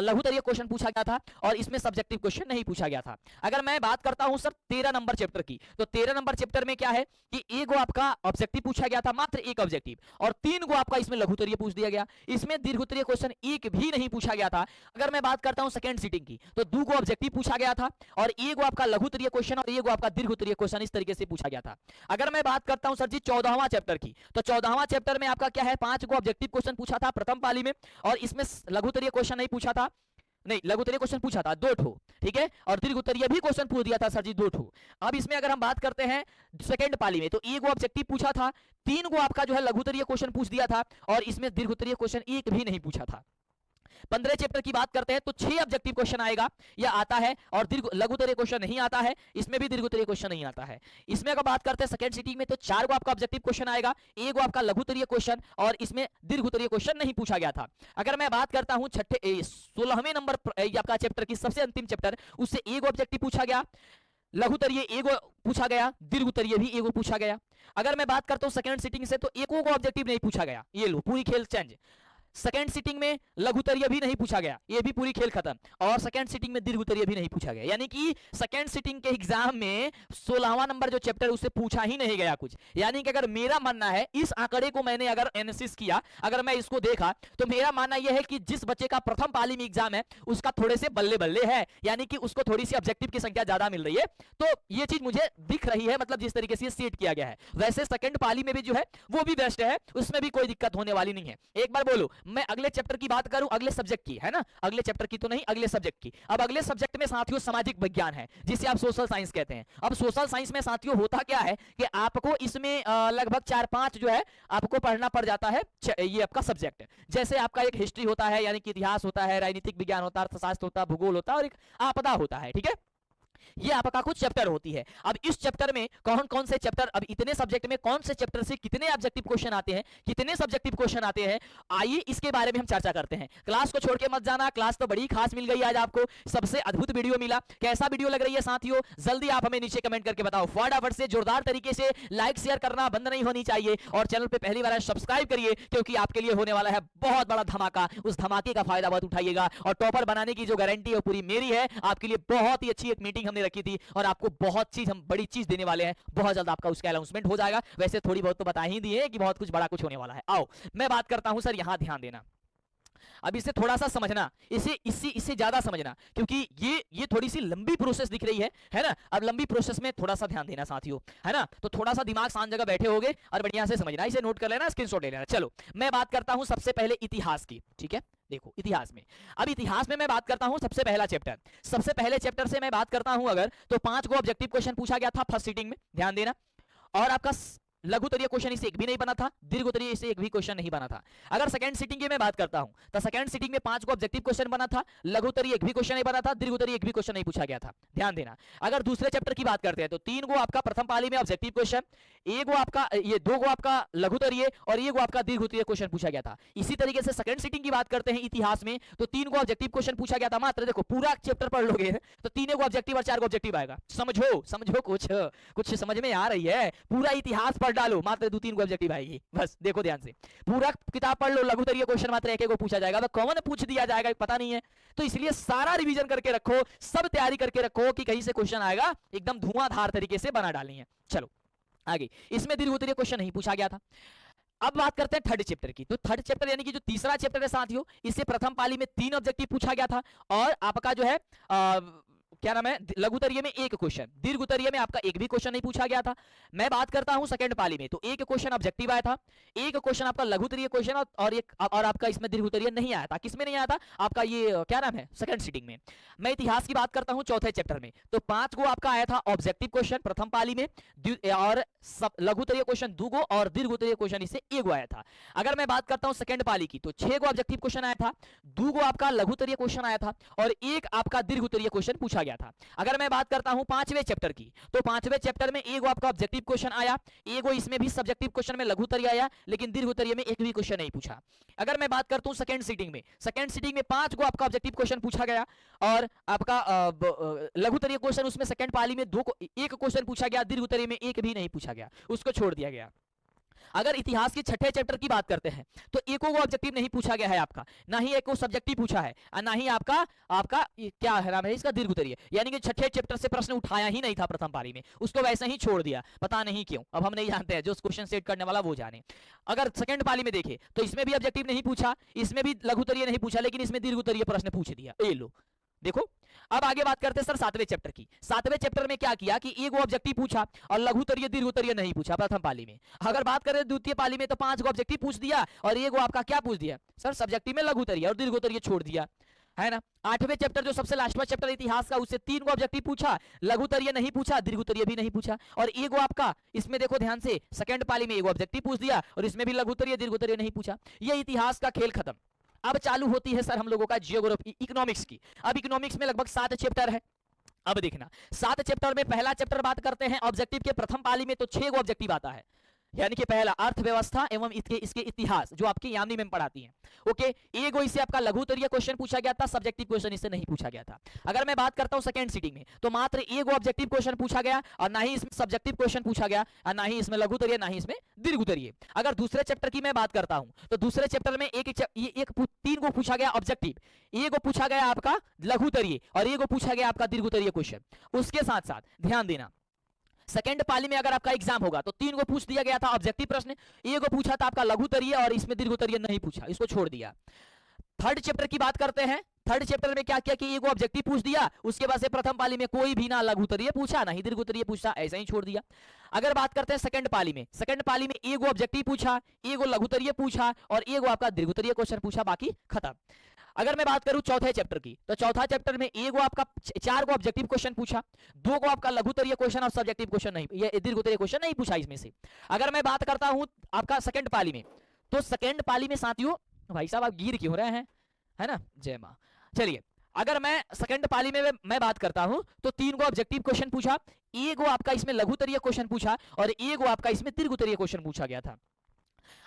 लघुतरीय क्वेश्चन पूछा गया था और इसमें सब्जेक्टिव क्वेश्चन नहीं पूछा गया था। अगर मैं बात करता हूं सर 13 नंबर चैप्टर की, तो 13 नंबर चैप्टर में क्या है कि 1 गो आपका ऑब्जेक्टिव पूछा गया था, मात्र 1 ऑब्जेक्टिव, और 3 गो आपका इसमें लघुतरीय पूछ दिया गया। इसमें दीर्घोत्तरीय क्वेश्चन एक भी नहीं पूछा गया था। अगर मैं बात करता हूं सेकंड सीटिंग की तो 2 गो ऑब्जेक्टिव पूछा गया था और 1 गो आपका लघुतरीय क्वेश्चन और 1 गो आपका दीर्घोत्तरीय क्वेश्चन इस तरीके से पूछा गया था। अगर मैं बात करता हूं सर जी 14वां चैप्टर की, तो 14वां चैप्टर में आपका क्या है 5 गो ऑब्जेक्टिव क्वेश्चन पूछा था प्रथम पाली में और इसमें लघुतरीय क्वेश्चन नहीं पूछा था, नहीं लघुतरीय क्वेश्चन पूछा था 2 ठो, ठीक है, और दीर्घोत्तरीय भी क्वेश्चन पूछ दिया था सर जी 2 ठो। अब इसमें अगर हम बात करते हैं सेकंड पाली में तो 1 गो ऑब्जेक्टिव पूछा था, 3 गो आपका जो है लघुतरीय क्वेश्चन पूछ दिया था और इसमें दीर्घोत्तरीय क्वेश्चन एक भी नहीं पूछा था। 15 चैप्टर की बात करते हैं तो 6 ऑब्जेक्टिव क्वेश्चन आएगा या आता है और लघुतरीय क्वेश्चन नहीं आता है, इसमें भी दीर्घोत्तरीय क्वेश्चन नहीं आता है। इसमें अगर बात करते हैं सेकंड सीटिंग में तो 4 गो आपका ऑब्जेक्टिव क्वेश्चन आएगा, 1 गो आपका लघुतरीय क्वेश्चन और इसमें दीर्घोत्तरीय क्वेश्चन नहीं पूछा गया था। अगर मैं बात करता हूं 16वें नंबर आपका चैप्टर की सबसे अंतिम चैप्टर, उससे 1 गो ऑब्जेक्टिव पूछा गया, लघुतरीय 1 गो पूछा गया, दीर्घोत्तरीय भी 1 गो पूछा गया। अगर मैं बात करता हूं सेकंड सीटिंग से तो 1 गो ऑब्जेक्टिव नहीं पूछा गया, ये लो पूरी खेल चेंज। सेकंड सीटिंग में लघुतरीय भी नहीं पूछा गया, ये भी पूरी खेल खत्म, और सेकंड सीटिंग में दीर्घोत्तरीय भी नहीं पूछा गया, यानी कि सेकंड सीटिंग के एग्जाम में 16वां नंबर जो चैप्टर उससे पूछा ही नहीं गया कुछ। यानी कि अगर मेरा मानना है, इस आंकड़े को मैंने अगर एनालिसिस किया, अगर मैं इसको देखा तो मेरा मानना यह है कि जिस बच्चे का प्रथम पाली में एग्जाम है उसका थोड़े से बल्ले बल्ले है, यानी कि उसको थोड़ी सी ऑब्जेक्टिव की संख्या ज्यादा मिल रही है, तो ये चीज मुझे दिख रही है, मतलब जिस तरीके से सेट किया गया है। वैसे सेकंड पाली में भी जो है वो भी बेस्ट है, उसमें भी कोई दिक्कत होने वाली नहीं है। एक बार बोलो, मैं अगले चैप्टर की बात करूं, अगले सब्जेक्ट की है ना, अगले चैप्टर की तो नहीं, अगले सब्जेक्ट की। अब अगले सब्जेक्ट में साथियों सामाजिक विज्ञान है, जिसे आप सोशल साइंस कहते हैं। अब सोशल साइंस में साथियों होता क्या है कि आपको इसमें लगभग 4-5 जो है आपको पढ़ना पड़ जाता है, ये आपका सब्जेक्ट। जैसे आपका एक हिस्ट्री होता है, यानी कि इतिहास होता है, राजनीतिक विज्ञान होता है, अर्थशास्त्र होता है, भूगोल होता है और एक आपदा होता है, ठीक है। ये आपका कुछ चैप्टर होती है। अब इस चैप्टर में कौन कौन से चैप्टर, अब इतने सब्जेक्ट में कौन से चैप्टर से कितने ऑब्जेक्टिव क्वेश्चन आते हैं, कितने सब्जेक्टिव क्वेश्चन आते हैं, आइए इसके बारे में हम चर्चा करते हैं। क्लास को छोड़ के मत जाना, क्लास तो बड़ी खास मिल गई आज आपको, सबसे अद्भुत वीडियो मिला। कैसा वीडियो लग रही है साथियों, जल्दी आप हमें नीचे कमेंट करके बताओ। फटाफट से जोरदार तरीके से लाइक शेयर करना बंद नहीं होनी चाहिए और चैनल पे पहली बार सब्सक्राइब करिए, क्योंकि आपके लिए होने वाला है बहुत बड़ा धमाका। उस धमाके का फायदा बहुत उठाइएगा और टॉपर बनाने की जो गारंटी है वो पूरी मेरी है। आपके लिए बहुत ही अच्छी एक मीटिंग हमने रखी थी और आपको बहुत चीज, हम बड़ी चीज देने वाले हैं, बहुत जल्द आपका उसका अनाउंसमेंट हो जाएगा। वैसे थोड़ी बहुत तो बता ही दिए कि बहुत कुछ बड़ा कुछ होने वाला है। आओ मैं बात करता हूं सर, यहां ध्यान देना, अब इसे थोड़ा सा समझना, इससे ज्यादा समझना, क्योंकि ये थोड़ी सी लंबी प्रोसेस दिख रही है ना। अब लंबी प्रोसेस में थोड़ा सा ध्यान देना साथियों, है ना, तो थोड़ा सा दिमाग शांत जगह बैठे होगे और बढ़िया से समझना, इसे नोट कर लेना, स्क्रीनशॉट ले लेना। चलो मैं बात करता हूं सबसे पहले इतिहास की, ठीक है। देखो इतिहास में, अब इतिहास में मैं बात करता हूं सबसे पहला चैप्टर, सबसे पहले चैप्टर से मैं बात करता हूं अगर, तो 5 गो ऑब्जेक्टिव क्वेश्चन पूछा गया था फर्स्ट सीटिंग में, ध्यान देना, और आपका लघुतरीय क्वेश्चन इसे एक भी नहीं बना था, दीर्घोत्तरीय इसे एक भी क्वेश्चन नहीं बना था। अगर सेकंड सीटिंग की मैं बात करता हूं तो सेकंड सीटिंग में 5 को ऑब्जेक्टिव क्वेश्चन बना था, लघुतरीय एक भी क्वेश्चन नहीं बना था, दीर्घोत्तरीय एक भी क्वेश्चन नहीं पूछा गया था, ध्यान देना। अगर दूसरे चैप्टर की बात करते हैं तो 3 गो आपका प्रथम पाली में ऑब्जेक्टिव क्वेश्चन, 1 गो आपका, ये 2 गो आपका लघुतरीय और 1 गो आपका दीर्घोत्तरीय क्वेश्चन पूछा गया था। इसी तरीके से सेकंड सीटिंग की बात करते हैं इतिहास में तो 3 गो ऑब्जेक्टिव क्वेश्चन पूछा गया था मात्र। देखो पूरा चैप्टर पढ़ लोगे तो 3 गो ऑब्जेक्टिव और 4 गो ऑब्जेक्टिव आएगा। समझो कुछ समझ में आ रही है, पूरा इतिहास पढ़ डालो, मात्र 2-3 ऑब्जेक्टिव आएगी, बस देखो ध्यान से, पूरा किताब पढ़ लो, लघुतरीय क्वेश्चन मात्र एक को पूछा जाएगा, कौन पूछ दिया जाएगा पता नहीं है, तो इसलिए सारा रिवीजन करके रखो, सब तैयारी करके रखो कि कहीं से क्वेश्चन आएगा एकदम धुआंधार तरीके से बना डालनी है। चलो आगे, इसमें दीर्घोत्तरीय क्वेश्चन नहीं पूछा गया था। अब बात करते हैं थर्ड चैप्टर की, तो थर्ड चैप्टर यानी कि जो तीसरा चैप्टर है साथियों, इससे प्रथम पाली में 3 ऑब्जेक्टिव पूछा गया था और आपका जो है क्या नाम है, लघुतरीय में 1 क्वेश्चन, दीर्घोत्तरीय में आपका एक भी क्वेश्चन नहीं पूछा गया था। मैं बात करता हूं सेकंड पाली में तो 1 क्वेश्चन ऑब्जेक्टिव आया था, 1 क्वेश्चन आपका लघुतरीय क्वेश्चन और आपका इसमें दीर्घोत्तरीय नहीं आया था। किसमें नहीं आया था, आपका ये क्या नाम है, सेकंड सीटिंग में। मैं इतिहास की बात करता हूं चौथे चैप्टर में तो 5 गो आपका आया था ऑब्जेक्टिव क्वेश्चन प्रथम पाली में, और लघुतरीय क्वेश्चन 2 गो और दीर्घोत्तरीय क्वेश्चन इसे 1 गो आया था। अगर मैं बात करता हूं सेकंड पाली की तो 6 गो ऑब्जेक्टिव क्वेश्चन आया था, 2 गो आपका लघुतरीय क्वेश्चन आया था और 1 आपका दीर्घोत्तरीय क्वेश्चन पूछा गया था। अगर मैं बात करता हूं पांचवें चैप्टर की, तो पांचवें चैप्टर में एगो आपका ऑब्जेक्टिव क्वेश्चन आया, एगो इसमें भी सब्जेक्टिव क्वेश्चन में लघुतरीय आया, लेकिन दीर्घोत्तरीय में एक भी क्वेश्चन नहीं पूछा। अगर मैं बात करता हूं सेकंड सीटिंग में, सेकंड सीटिंग में 5 गो आपका ऑब्जेक्टिव क्वेश्चन पूछा गया और आपका लघुतरीय क्वेश्चन उसमें सेकंड पाली में एक क्वेश्चन पूछा गया, दीर्घोत्तरीय में एक भी नहीं पूछा गया, उसको छोड़ दिया गया। अगर इतिहास के छठे चैप्टर की बात करते हैं तो एको को ऑब्जेक्टिव नहीं पूछा गया है आपका, ना ही एको सब्जेक्टिव पूछा है और ना ही आपका क्या है नाम है इसका दीर्घोत्तरीय, यानी कि छठे चैप्टर से प्रश्न उठाया ही नहीं था प्रथम पारी में, उसको वैसे ही छोड़ दिया, पता नहीं क्यों, अब हम नहीं जानते हैं, जो क्वेश्चन सेट करने वाला वो जाने। अगर सेकंड पाली में देखे तो इसमें भी ऑब्जेक्टिव नहीं पूछा, इसमें भी लघुतरीय नहीं पूछा, लेकिन इसमें दीर्घोत्तरीय प्रश्न पूछ दिया। ये लो देखो। अब आगे बात करते हैं सर सातवें चैप्टर की। सातवें चैप्टर में क्या किया कि एक ऑब्जेक्टिव पूछा और लघुतरीय दीर्घोत्तरीय नहीं पूछा प्रथम पाली में। अगर बात करें द्वितीय पाली में तो 5 गो ऑब्जेक्टिव पूछ दिया और एक आपका क्या पूछ दिया सर, सब्जेक्टिव में लघुतरीय और दीर्घोत्तरीय छोड़ दिया, है ना। आठवें चैप्टर जो सबसे लास्ट वाला चैप्टर इतिहास का, उससे 3 गो ऑब्जेक्टिव पूछा, लघुतरीय नहीं पूछा, दीर्घोत्तरीय भी नहीं पूछा, और एक गो आपका इसमें देखो ध्यान से सेकंड पाली में एक ऑब्जेक्टिव पूछ दिया और इसमें भी लघुतरीय दीर्घोत्तरीय नहीं पूछा। ये इतिहास का खेल खत्म। अब चालू होती है सर हम लोगों का जियोग्राफी, इकोनॉमिक्स की। अब इकोनॉमिक्स में लगभग 7 चैप्टर है। अब देखना 7 चैप्टर में पहला चैप्टर बात करते हैं ऑब्जेक्टिव के प्रथम पाली में, तो 6 गो ऑब्जेक्टिव आता है, यानी कि पहला अर्थव्यवस्था एवं इसके इतिहास जो आपकी यामिनी मैम पढ़ाती हैं। ओके, एगो इससे आपका लघुतरीय क्वेश्चन पूछा गया था, सब्जेक्टिव क्वेश्चन इससे नहीं पूछा गया था। अगर मैं बात करता हूं सेकंड सीटिंग में तो मात्र एगो ऑब्जेक्टिव क्वेश्चन पूछा गया और ना ही इसमें सब्जेक्टिव क्वेश्चन पूछा गया और ना ही इसमें लघुतरीय ना ही इसमें दीर्घोत्तरीय। अगर दूसरे चैप्टर की मैं बात करता हूं तो दूसरे चैप्टर में एक 3 गो पूछा गया ऑब्जेक्टिव, एगो पूछा गया आपका लघुतरीय और एगो पूछा गया आपका दीर्घोत्तरीय क्वेश्चन। उसके साथ साथ ध्यान देना सेकंड पाली में अगर आपका एग्जाम होगा तो 3 को पूछ दिया गया था ऑब्जेक्टिव प्रश्न, एक को पूछा था आपका लघुतरीय और इसमें दीर्घोत्तरीय नहीं पूछा, इसको छोड़ दिया। थर्ड चैप्टर की बात करते हैं, थर्ड चैप्टर में क्या किया कि एक ऑब्जेक्टिव पूछ दिया, उसके बाद से प्रथम पाली में कोई भी ना लघुतरीय पूछा ना ही दीर्घोत्तरीय पूछा, ऐसा ही छोड़ दिया। अगर बात करते हैं सेकंड पाली में, सेकंड पाली में एक ऑब्जेक्टिव पूछा, एक लघुतरीय पूछा और एक आपका दीर्घोत्तरीय क्वेश्चन पूछा, बाकी खत्म। अगर मैं बात करूं चौथे चैप्टर की तो चौथा चैप्टर में एक आपका 4 को ऑब्जेक्टिव क्वेश्चन पूछा, 2 को आपका लघुतरीय क्वेश्चन और सब्जेक्टिव क्वेश्चन नहीं, ये दीर्घोत्तरीय क्वेश्चन नहीं पूछा इसमें से। अगर मैं बात करता हूं आपका सेकंड पाली में तो सेकंड पाली में साथियों, भाई साहब आप गिर क्यों रहे हैं, है ना, जय मां। चलिए अगर मैं सेकंड पाली में मैं बात करता हूं तो 3 को ऑब्जेक्टिव क्वेश्चन पूछा, एक आपका इसमें लघुतरीय क्वेश्चन पूछा और एक आपका इसमें दीर्घोत्तरीय क्वेश्चन पूछा गया था।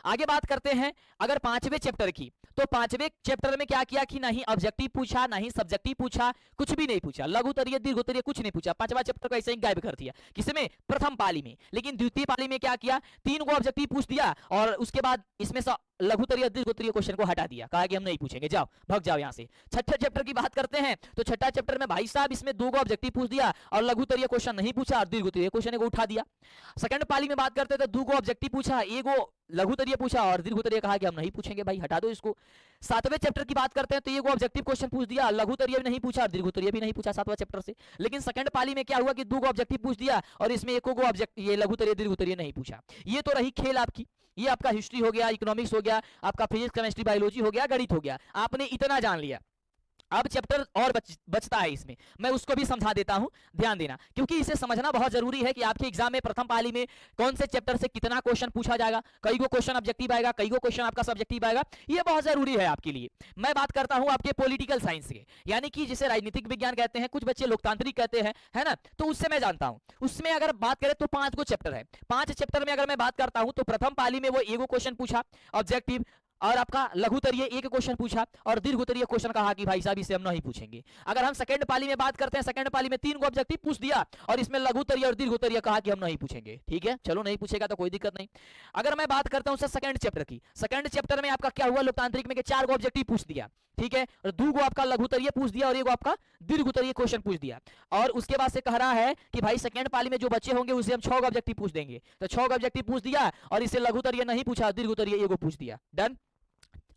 आगे बात करते हैं अगर 5वें चैप्टर की, तो 5वें चैप्टर में क्या किया कि नहीं ऑब्जेक्टिव पूछा ना ही सब्जेक्टिव पूछा, कुछ भी नहीं पूछा, लघुतरीय दीर्घोत्तरीय कुछ नहीं पूछा। 5वां चैप्टर को ऐसे ही गायब कर दिया, किसमें, प्रथम पाली में। लेकिन द्वितीय पाली में क्या किया, 3 को ऑब्जेक्टिव पूछ दिया और उसके बाद इसमें से लघुतरीय दीर्घोत्तरीय क्वेश्चन को हटा दिया, कहा कि हम नहीं पूछेंगे, जाओ भाग जाओ यहां से। छठे चैप्टर की बात करते हैं तो छठा चैप्टर में भाई साहब इसमें 2 को ऑब्जेक्टिव पूछ दिया और लघुतरीय क्वेश्चन नहीं पूछा और दीर्घोत्तरीय क्वेश्चन को उठा दिया। सेकंड पाली में बात करते हैं तो 2 को ऑब्जेक्टिव पूछा, एगो लघुतरीय पूछा और दीर्घोत्तरीय कहा कि हम नहीं पूछेंगे भाई, हटा दो इसको। 7वें चैप्टर की बात करते हैं तो एगो ऑब्जेक्टिव क्वेश्चन पूछ दिया, लघुतरीय भी नहीं पूछा और दीर्घोत्तरीय भी नहीं पूछा 7वां चैप्टर से। लेकिन सेकंड पाली में क्या हुआ कि 2 को ऑब्जेक्टिव पूछ दिया और इसमें एको को ऑब्जेक्ट ये लघुतरीय दीर्घोत्तरीय नहीं पूछा। ये तो रही खेल आपकी, ये आपका हिस्ट्री हो गया, इकोनॉमिक्स हो गया, आपका फिजिक्स केमिस्ट्री बायोलॉजी हो गया, गणित हो गया, आपने इतना जान लिया। अब चैप्टर और बचता है इसमें, मैं उसको भी समझा देता हूं, ध्यान देना, क्योंकि इसे समझना बहुत जरूरी है कि आपके एग्जाम में प्रथम पाली में कौन से चैप्टर से कितना क्वेश्चन पूछा जाएगा, कई गो क्वेश्चन ऑब्जेक्टिव आएगा, कई गो क्वेश्चन आपका सब्जेक्टिव आएगा, ये बहुत जरूरी है आपके लिए। मैं बात करता हूं आपके पॉलिटिकल साइंस के, यानी कि जिसे राजनीतिक विज्ञान कहते हैं, कुछ बच्चे लोकतांत्रिक कहते हैं, है ना, तो उससे मैं जानता हूं। उसमें अगर बात करें तो 5 गो चैप्टर है, 5 चैप्टर में अगर मैं बात करता हूं तो प्रथम पाली में वो एगो क्वेश्चन पूछा ऑब्जेक्टिव और आपका लघुतरीय एक क्वेश्चन पूछा और दीर्घोत्तरीय क्वेश्चन कहा कि भाई साहब इसे हम नहीं पूछेंगे। अगर हम सेकंड पाली में बात करते हैं, सेकंड पाली में 3 को ऑब्जेक्टिव पूछ दिया और इसमें लघुतरीय और दीर्घोत्तरीय कहा कि हम नहीं पूछेंगे, ठीक है, चलो नहीं पूछेगा तो कोई दिक्कत नहीं। अगर मैं बात करता हूं सेकंड चैप्टर की, सेकंड चैप्टर में आपका क्या हुआ, लोकतांत्रिक में 4 को ऑब्जेक्टिव पूछ दिया, ठीक है, और 2 को आपका लघुतरीय पूछ दिया और 1 को आपका दीर्घोत्तरीय क्वेश्चन पूछ दिया। और उसके बाद से कह रहा है कि भाई सेकंड पाली में जो बच्चे होंगे उसे हम 6 ऑब्जेक्टिव पूछ देंगे, तो 6 ऑब्जेक्टिव पूछ दिया और इसे लघुतरीय नहीं पूछा, दीर्घोत्तरीय 1 को पूछ दिया, डन।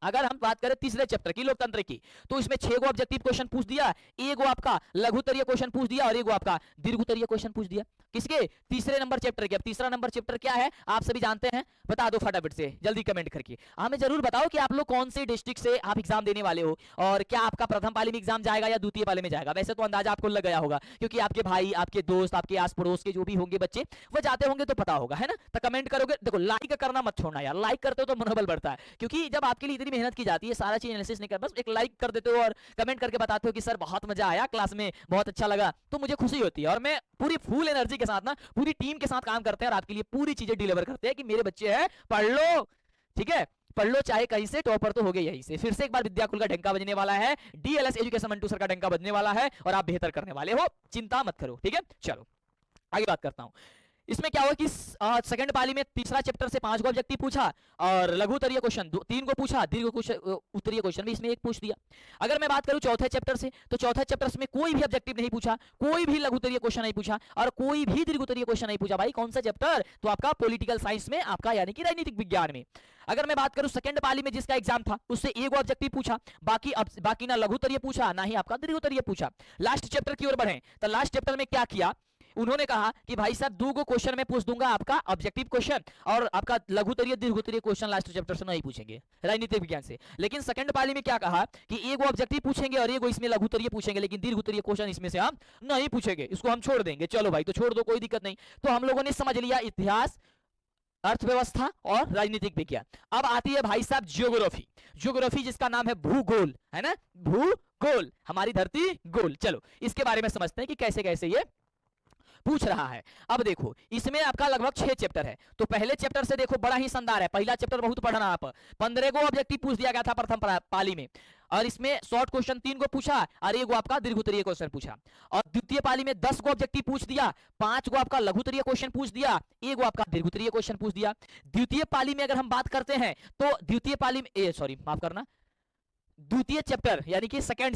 अगर हम बात करें तीसरे चैप्टर की लोकतंत्र की, तो इसमें 6 को ऑब्जेक्टिव क्वेश्चन पूछ दिया, 1 को आपका लघुतरीय क्वेश्चन पूछ दिया और 1 को आपका दीर्घोत्तरीय क्वेश्चन पूछ दिया। किसके? तीसरे नंबर चैप्टर के। अब तीसरा नंबर चैप्टर क्या है आप सभी जानते हैं, बता दो फटाफट से, जल्दी कमेंट करके हमें जरूर बताओ कि आप लोग कौन से डिस्ट्रिक्ट से आप एग्जाम देने वाले हो, और क्या आपका प्रथम पाली में एग्जाम जाएगा या द्वितीय पाली में जाएगा। वैसे तो अंदाजा आपको लग गया होगा, क्योंकि आपके भाई, आपके दोस्त, आपके आस पड़ोस के जो भी होंगे बच्चे वो जाते होंगे तो पता होगा, है ना। तो कमेंट करोगे, देखो लाइक करना मत छोड़ना यार, लाइक करते हो तो मनोबल बढ़ता है, क्योंकि जब आपके लिए इतनी मेहनत की जाती है, सारा चीज एनालिसिस नहीं कर, बस एक लाइक कर देते हो और कमेंट करके बताते हो कि सर बहुत मजा आया क्लास में, बहुत अच्छा लगा, तो मुझे खुशी होती है। और मैं पूरी फुल एनर्जी के साथ ना, पूरी टीम के साथ काम करते हैं और आपके लिए पूरी चीजें डिलीवर करते हैं कि मेरे बच्चे हैं, पढ़ लो, ठीक है, पढ़ लो, चाहे कहीं से, टॉपर तो हो गए यहीं से। फिर से एक बार विद्याकुल का डंका बजने वाला है, डीएलएस एजुकेशन मंटू सर का डंका बजने वाला है, और आप बेहतर करने वाले हो, चिंता मत करो, ठीक है। चलो आगे बात करता हूं। इसमें क्या हुआ कि सेकंड पाली में तीसरा चैप्टर से 5 को ऑब्जेक्टिव पूछा, और लघु उत्तरीय क्वेश्चन 3 को पूछा, दीर्घ उत्तरीय क्वेश्चन भी इसमें 1 पूछ दिया। अगर मैं बात करूं चौथे चैप्टर से, तो चौथे चैप्टर में कोई भी ऑब्जेक्टिव नहीं पूछा, कोई भी लघु उत्तरीय क्वेश्चन नहीं पूछा, और कोई भी दीर्घ उत्तरीय क्वेश्चन नहीं पूछा। भाई कौन सा चैप्टर? तो आपका पॉलिटिकल साइंस में, आपका यानी कि राजनीतिक विज्ञान में। अगर मैं बात करूं सेकंड पाली में जिसका एग्जाम था, उससे 1 ऑब्जेक्टिव पूछा, बाकी ना लघु उत्तरीय पूछा, ना ही आपका दीर्घ उत्तरीय पूछा। लास्ट चैप्टर की ओर बढ़े, तो लास्ट चैप्टर में क्या किया, उन्होंने कहा कि भाई साहब 2 क्वेश्चन मैं पूछ दूंगा आपका ऑब्जेक्टिव क्वेश्चन, और आपका लघु उत्तरीय दीर्घ उत्तरीय क्वेश्चन लास्ट चैप्टर से नहीं पूछेंगे, राजनीतिक विज्ञान से। लेकिन सेकंड पाली में क्या कहा कि 1 ऑब्जेक्टिव पूछेंगे और 1 इसमें लघु उत्तरीय पूछेंगे, लेकिन दीर्घ उत्तरीय क्वेश्चन इसमें से हम नहीं पूछेंगे, इसको हम छोड़ देंगे। चलो भाई, तो छोड़ दो, कोई दिक्कत नहीं। तो हम लोगों ने समझ लिया इतिहास, अर्थव्यवस्था और राजनीतिक विज्ञान। अब आती है भाई साहब ज्योग्राफी। ज्योग्राफी जिसका नाम है भूगोल, है ना, भूगोल, हमारी धरती गोल। चलो इसके बारे में समझते हैं कि कैसे कैसे ये पूछ रहा है। अब देखो इसमें आपका लगभग 6 चैप्टर है, तो पहले चैप्टर से देखो बड़ा ही शानदार है, पहला चैप्टर बहुत पढ़ना आप। 15 को ऑब्जेक्टिव पूछ दिया गया था प्रथम पाली में, और इसमें शॉर्ट क्वेश्चन 3 को पूछा, और 1 आपका दीर्घ उत्तरीय क्वेश्चन पूछा। और द्वितीय पाली में 10 को ऑब्जेक्टिव पूछ दिया, 5 को आपका लघु उत्तरीय क्वेश्चन पूछ दिया, 1 आपका दीर्घ उत्तरीय क्वेश्चन पूछ दिया। द्वितीय पाली में अगर हम बात करते हैं तो द्वितीय पाली में माफ करना, द्वितीय चैप्टर यानी कि सेकंड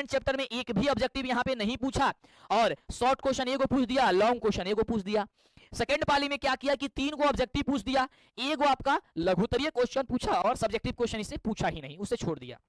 चैप्टर में 1 भी ऑब्जेक्टिव यहां पे नहीं पूछा, और शॉर्ट क्वेश्चन 1 को पूछ दिया, लॉन्ग क्वेश्चन 1 को पूछ दिया। सेकंड पाली में क्या किया कि 3 को ऑब्जेक्टिव पूछ दिया, 1 आपका लघु उत्तरीय क्वेश्चन पूछा, और सब्जेक्टिव क्वेश्चन इससे पूछा ही नहीं, उसे छोड़ दिया।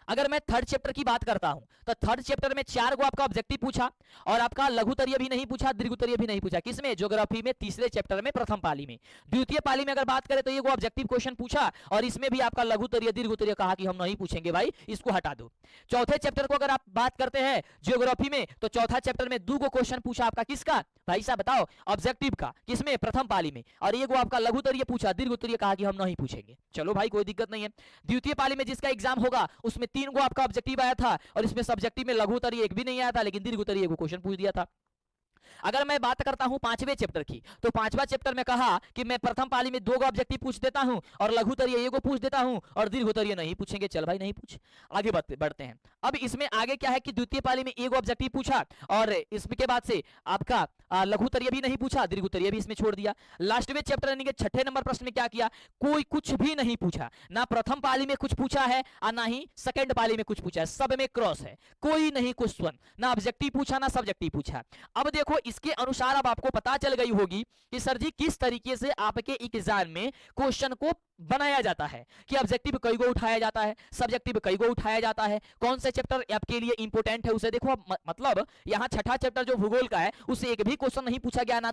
अगर मैं थर्ड चैप्टर की बात करता हूं, तो थर्ड चैप्टर में 4 को आपका ऑब्जेक्टिव पूछा, और आपका लघु उत्तरीय भी नहीं पूछा, दीर्घ उत्तरीय भी नहीं पूछा। किसमें? ज्योग्राफी में, तीसरे चैप्टर में, प्रथम पाली में। द्वितीय पाली में अगर बात करें तो ये ऑब्जेक्टिव क्वेश्चन पूछा, और इसमें भी आपका लघु उत्तरीय दीर्घ उत्तरीय कहा कि हम नहीं पूछेंगे भाई, इसको हटा दो। चौथे चैप्टर को अगर आप बात करते हैं ज्योग्राफी में, तो चौथा चैप्टर में 2 क्वेश्चन पूछा आपका, किसका भाई साहब बताओ? ऑब्जेक्टिव का। किसमें? प्रथम पाली में। और 1 आपका लघु उत्तरीय पूछा, दीर्घ उत्तरीय कहा कि हम नहीं पूछेंगे। चलो भाई कोई दिक्कत नहीं है। द्वितीय पाली में जिसका एग्जाम होगा उसमें 3 को आपका ऑब्जेक्टिव आया था, और इसमें सब्जेक्टिव में लघु उत्तरीय 1 भी नहीं आया था, लेकिन दीर्घ उत्तरीय को क्वेश्चन पूछ दिया था। अगर मैं बात करता हूं 5वें चैप्टर की, तो 5वां चैप्टर में कहा कि मैं प्रथम पाली में 2 ऑब्जेक्टिव पूछ देता हूं, और लघु उत्तरीय 1 को पूछ देता हूं, और दीर्घ उत्तरीय नहीं पूछेंगे। चल भाई नहीं पूछ, आगे बढ़ते हैं। अब इसमें आगे क्या है कि द्वितीय पाली में 1 ऑब्जेक्टिव पूछा, और इसके बाद से आपका लघु उत्तरीय भी नहीं पूछा, दीर्घ उत्तरीय भी इसमें छोड़ दिया। लास्टवें चैप्टर यानी कि 6ठे नंबर प्रश्न में क्या किया, कोई कुछ भी नहीं पूछा, ना प्रथम पाली में कुछ पूछा है और ना ही सेकंड पाली में कुछ पूछा है, सब में क्रॉस है, कोई नहीं क्वेश्चन, ना ऑब्जेक्टिव पूछा ना सब्जेक्टिव पूछा। अब देखो इसके अनुसार अब आपको पता चल गई होगी कि सर जी किस तरीके से आपके एग्जाम में क्वेश्चन को बनाया जाता है, कि ऑब्जेक्टिव कई को उठाया जाता है, सब्जेक्टिव कई को उठाया जाता है, कौन से चैप्टर आपके लिए इंपॉर्टेंट है उसे देखो। मतलब यहाँ 6ठा चैप्टर जो भूगोल का है उससे 1 भी क्वेश्चन नहीं पूछा गया, ना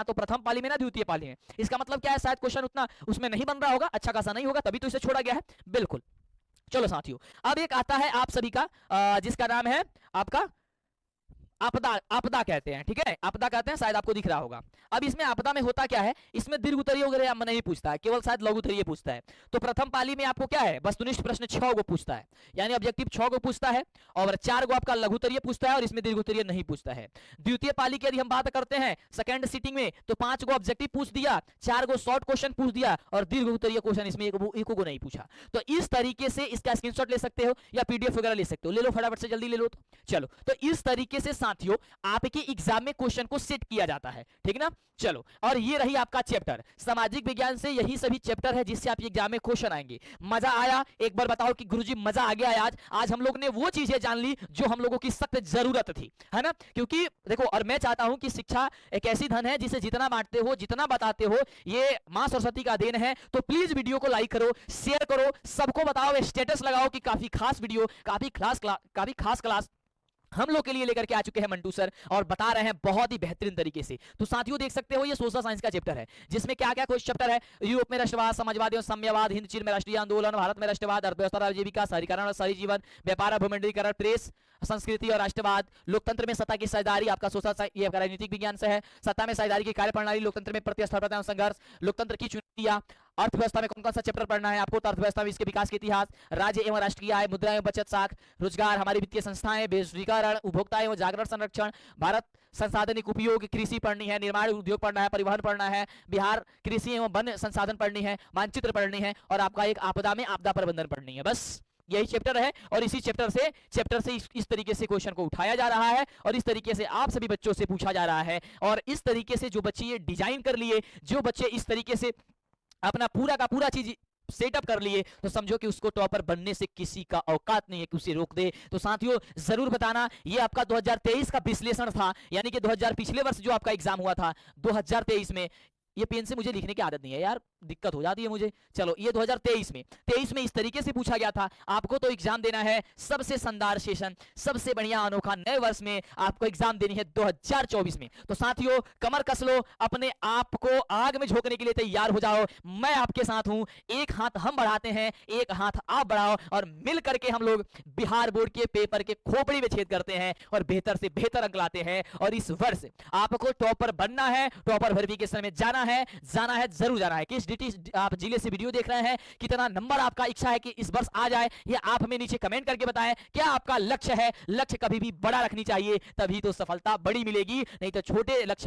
तो प्रथम पाली में ना द्वितीय पाली में। इसका मतलब क्या है, शायद क्वेश्चन उतना उसमें नहीं बन रहा होगा, अच्छा खासा नहीं होगा, तभी तो इसे छोड़ा गया है। बिल्कुल। चलो साथियों, अब एक आता है आप सभी का जिसका नाम है आपका आपदा कहते हैं, ठीक है, आपदा कहते हैं, शायद आपको दिख रहा होगा। अब इसमें आपदा में होता क्या है, इसमें दीर्घ उत्तरीय वगैरह नहीं पूछता है, केवल शायद लघु उत्तरीय पूछता है। तो प्रथम पाली में आपको क्या है, वस्तुनिष्ठ प्रश्न 6 को पूछता है, यानी ऑब्जेक्टिव 6 को पूछता है, और 4 को आपका लघु उत्तरीय पूछता है, और इसमें दीर्घ उत्तरीय नहीं पूछता है। द्वितीय पाली की यदि हम बात करते हैं सेकंड सीटिंग में, तो 5 को ऑब्जेक्टिव पूछ दिया, 4 को शॉर्ट क्वेश्चन पूछ दिया, और दीर्घ उत्तरीय क्वेश्चन इसमें 1 को नहीं पूछा। तो इस तरीके से इसका स्क्रीनशॉट ले सकते हो या पीडीएफ वगैरह ले सकते हो, ले लो फटाफट से, जल्दी ले लो। तो चलो, तो इस तरीके से साथियों आपके एग्जाम में क्वेश्चन को सेट किया जाता है, ठीक ना। चलो, और ये रही आपका चैप्टर सामाजिक विज्ञान से, यही सभी चैप्टर है जिससे आप एग्जाम में क्वेश्चन आएंगे। मजा आया? एक बार बताओ कि गुरुजी मजा आ गया है। आज हम लोग ने वो चीजें जान ली जो हम लोगों की सख्त जरूरत थी, है ना। क्योंकि देखो, और मैं चाहता हूं कि शिक्षा एक ऐसी धन है जिसे जितना बांटते हो, जितना बताते हो, ये मां सरस्वती का देन है। तो प्लीज वीडियो को लाइक करो, शेयर करो, सबको बताओ, स्टेटस लगाओ कि काफी खास वीडियो, काफी खास क्लास हम लोग के लिए लेकर के आ चुके हैं मंटू सर और बता रहे हैं बहुत ही बेहतरीन तरीके से। तो साथियों देख सकते हो ये सोशल साइंस का चैप्टर है जिसमें क्या क्या कुछ चैप्टर है। यूरोप में राष्ट्रवाद, समाजवाद एवं साम्यवाद, हिंद चीन में राष्ट्रीय आंदोलन, भारत में राष्ट्रवाद, अर्थव्यवस्था और आजीविका, शहरीकरण और शहरी जीवन, व्यापार और भूमंडलीकरण, प्रेस, संस्कृति और राष्ट्रवाद, लोकतंत्र में सत्ता की साझेदारी, आपका सोशल ये आपका राजनीतिक विज्ञान से है, सत्ता में साझेदारी की कार्यप्रणाली, लोकतंत्र में प्रतिस्पर्धा एवं संघर्ष, लोकतंत्र की चुनौतियां, अर्थव्यवस्था में कौन कौन सा चैप्टर पढ़ना है आपको, तो अर्थव्यवस्था में इसके विकास के इतिहास, राज्य एवं राष्ट्रीय आय, मुद्रा एवं बचत साख, रोजगार, हमारी वित्तीय संस्थाएं, बेरोजगारीकरण, उपभोक्ता एवं जागरण संरक्षण, भारत संसाधनिक उपयोग, कृषि पढ़नी है, निर्माण उद्योग पढ़ना है, परिवहन पढ़ना है, बिहार कृषि एवं वन संसाधन पढ़नी है, मानचित्र पढ़नी है और आपका एक आपदा में आपदा प्रबंधन पढ़नी है। बस यही चैप्टर है और इसी चैप्टर से इस तरीके से क्वेश्चन को उठाया जा रहा है और इस तरीके से आप सभी बच्चों से पूछा जा रहा है। और इस तरीके से जो बच्चे ये डिजाइन कर लिए, जो बच्चे इस तरीके से अपना पूरा का पूरा चीज सेटअप कर लिए, तो समझो कि उसको टॉपर बनने से किसी का औकात नहीं है कि उसे रोक दे। तो साथियों जरूर बताना, ये आपका 2023 का विश्लेषण था, यानी कि 2000 पिछले वर्ष जो आपका एग्जाम हुआ था 2023 में। ये पेन से मुझे लिखने की आदत नहीं है यार, दिक्कत हो जाती है मुझे। चलो ये 2023 में इस तरीके से पूछा गया था। आपको तो एग्जाम देना है सबसे शानदार सेशन, सबसे बढ़िया अनोखा नए वर्ष में आपको एग्जाम देनी है 2024 में। तो साथियों कमर कस लो, अपने आप को आग में झोंकने के लिए तैयार हो जाओ। मैं आपके साथ हूं, एक हाथ हम बढ़ाते हैं, एक हाथ आप बढ़ाओ और मिल करके हम लोग बिहार बोर्ड के पेपर के खोपड़ी में छेद करते हैं और बेहतर से बेहतर अंक लाते हैं। और इस वर्ष आपको टॉपर बनना है, टॉपर वेरिफिकेशन में जाना है, जरूर जाना है। किस आप जिले से वीडियो देख रहे हैं, कितना नंबर आपका इच्छा है कि इस वर्ष आ जाए, ये आप हमें नीचे कमेंट करके बताएं। क्या आपका लक्ष्य है? लक्ष्य कभी भी बड़ा रखनी चाहिए, तभी तो सफलता बड़ी मिलेगी, नहीं तो छोटे लक्ष्य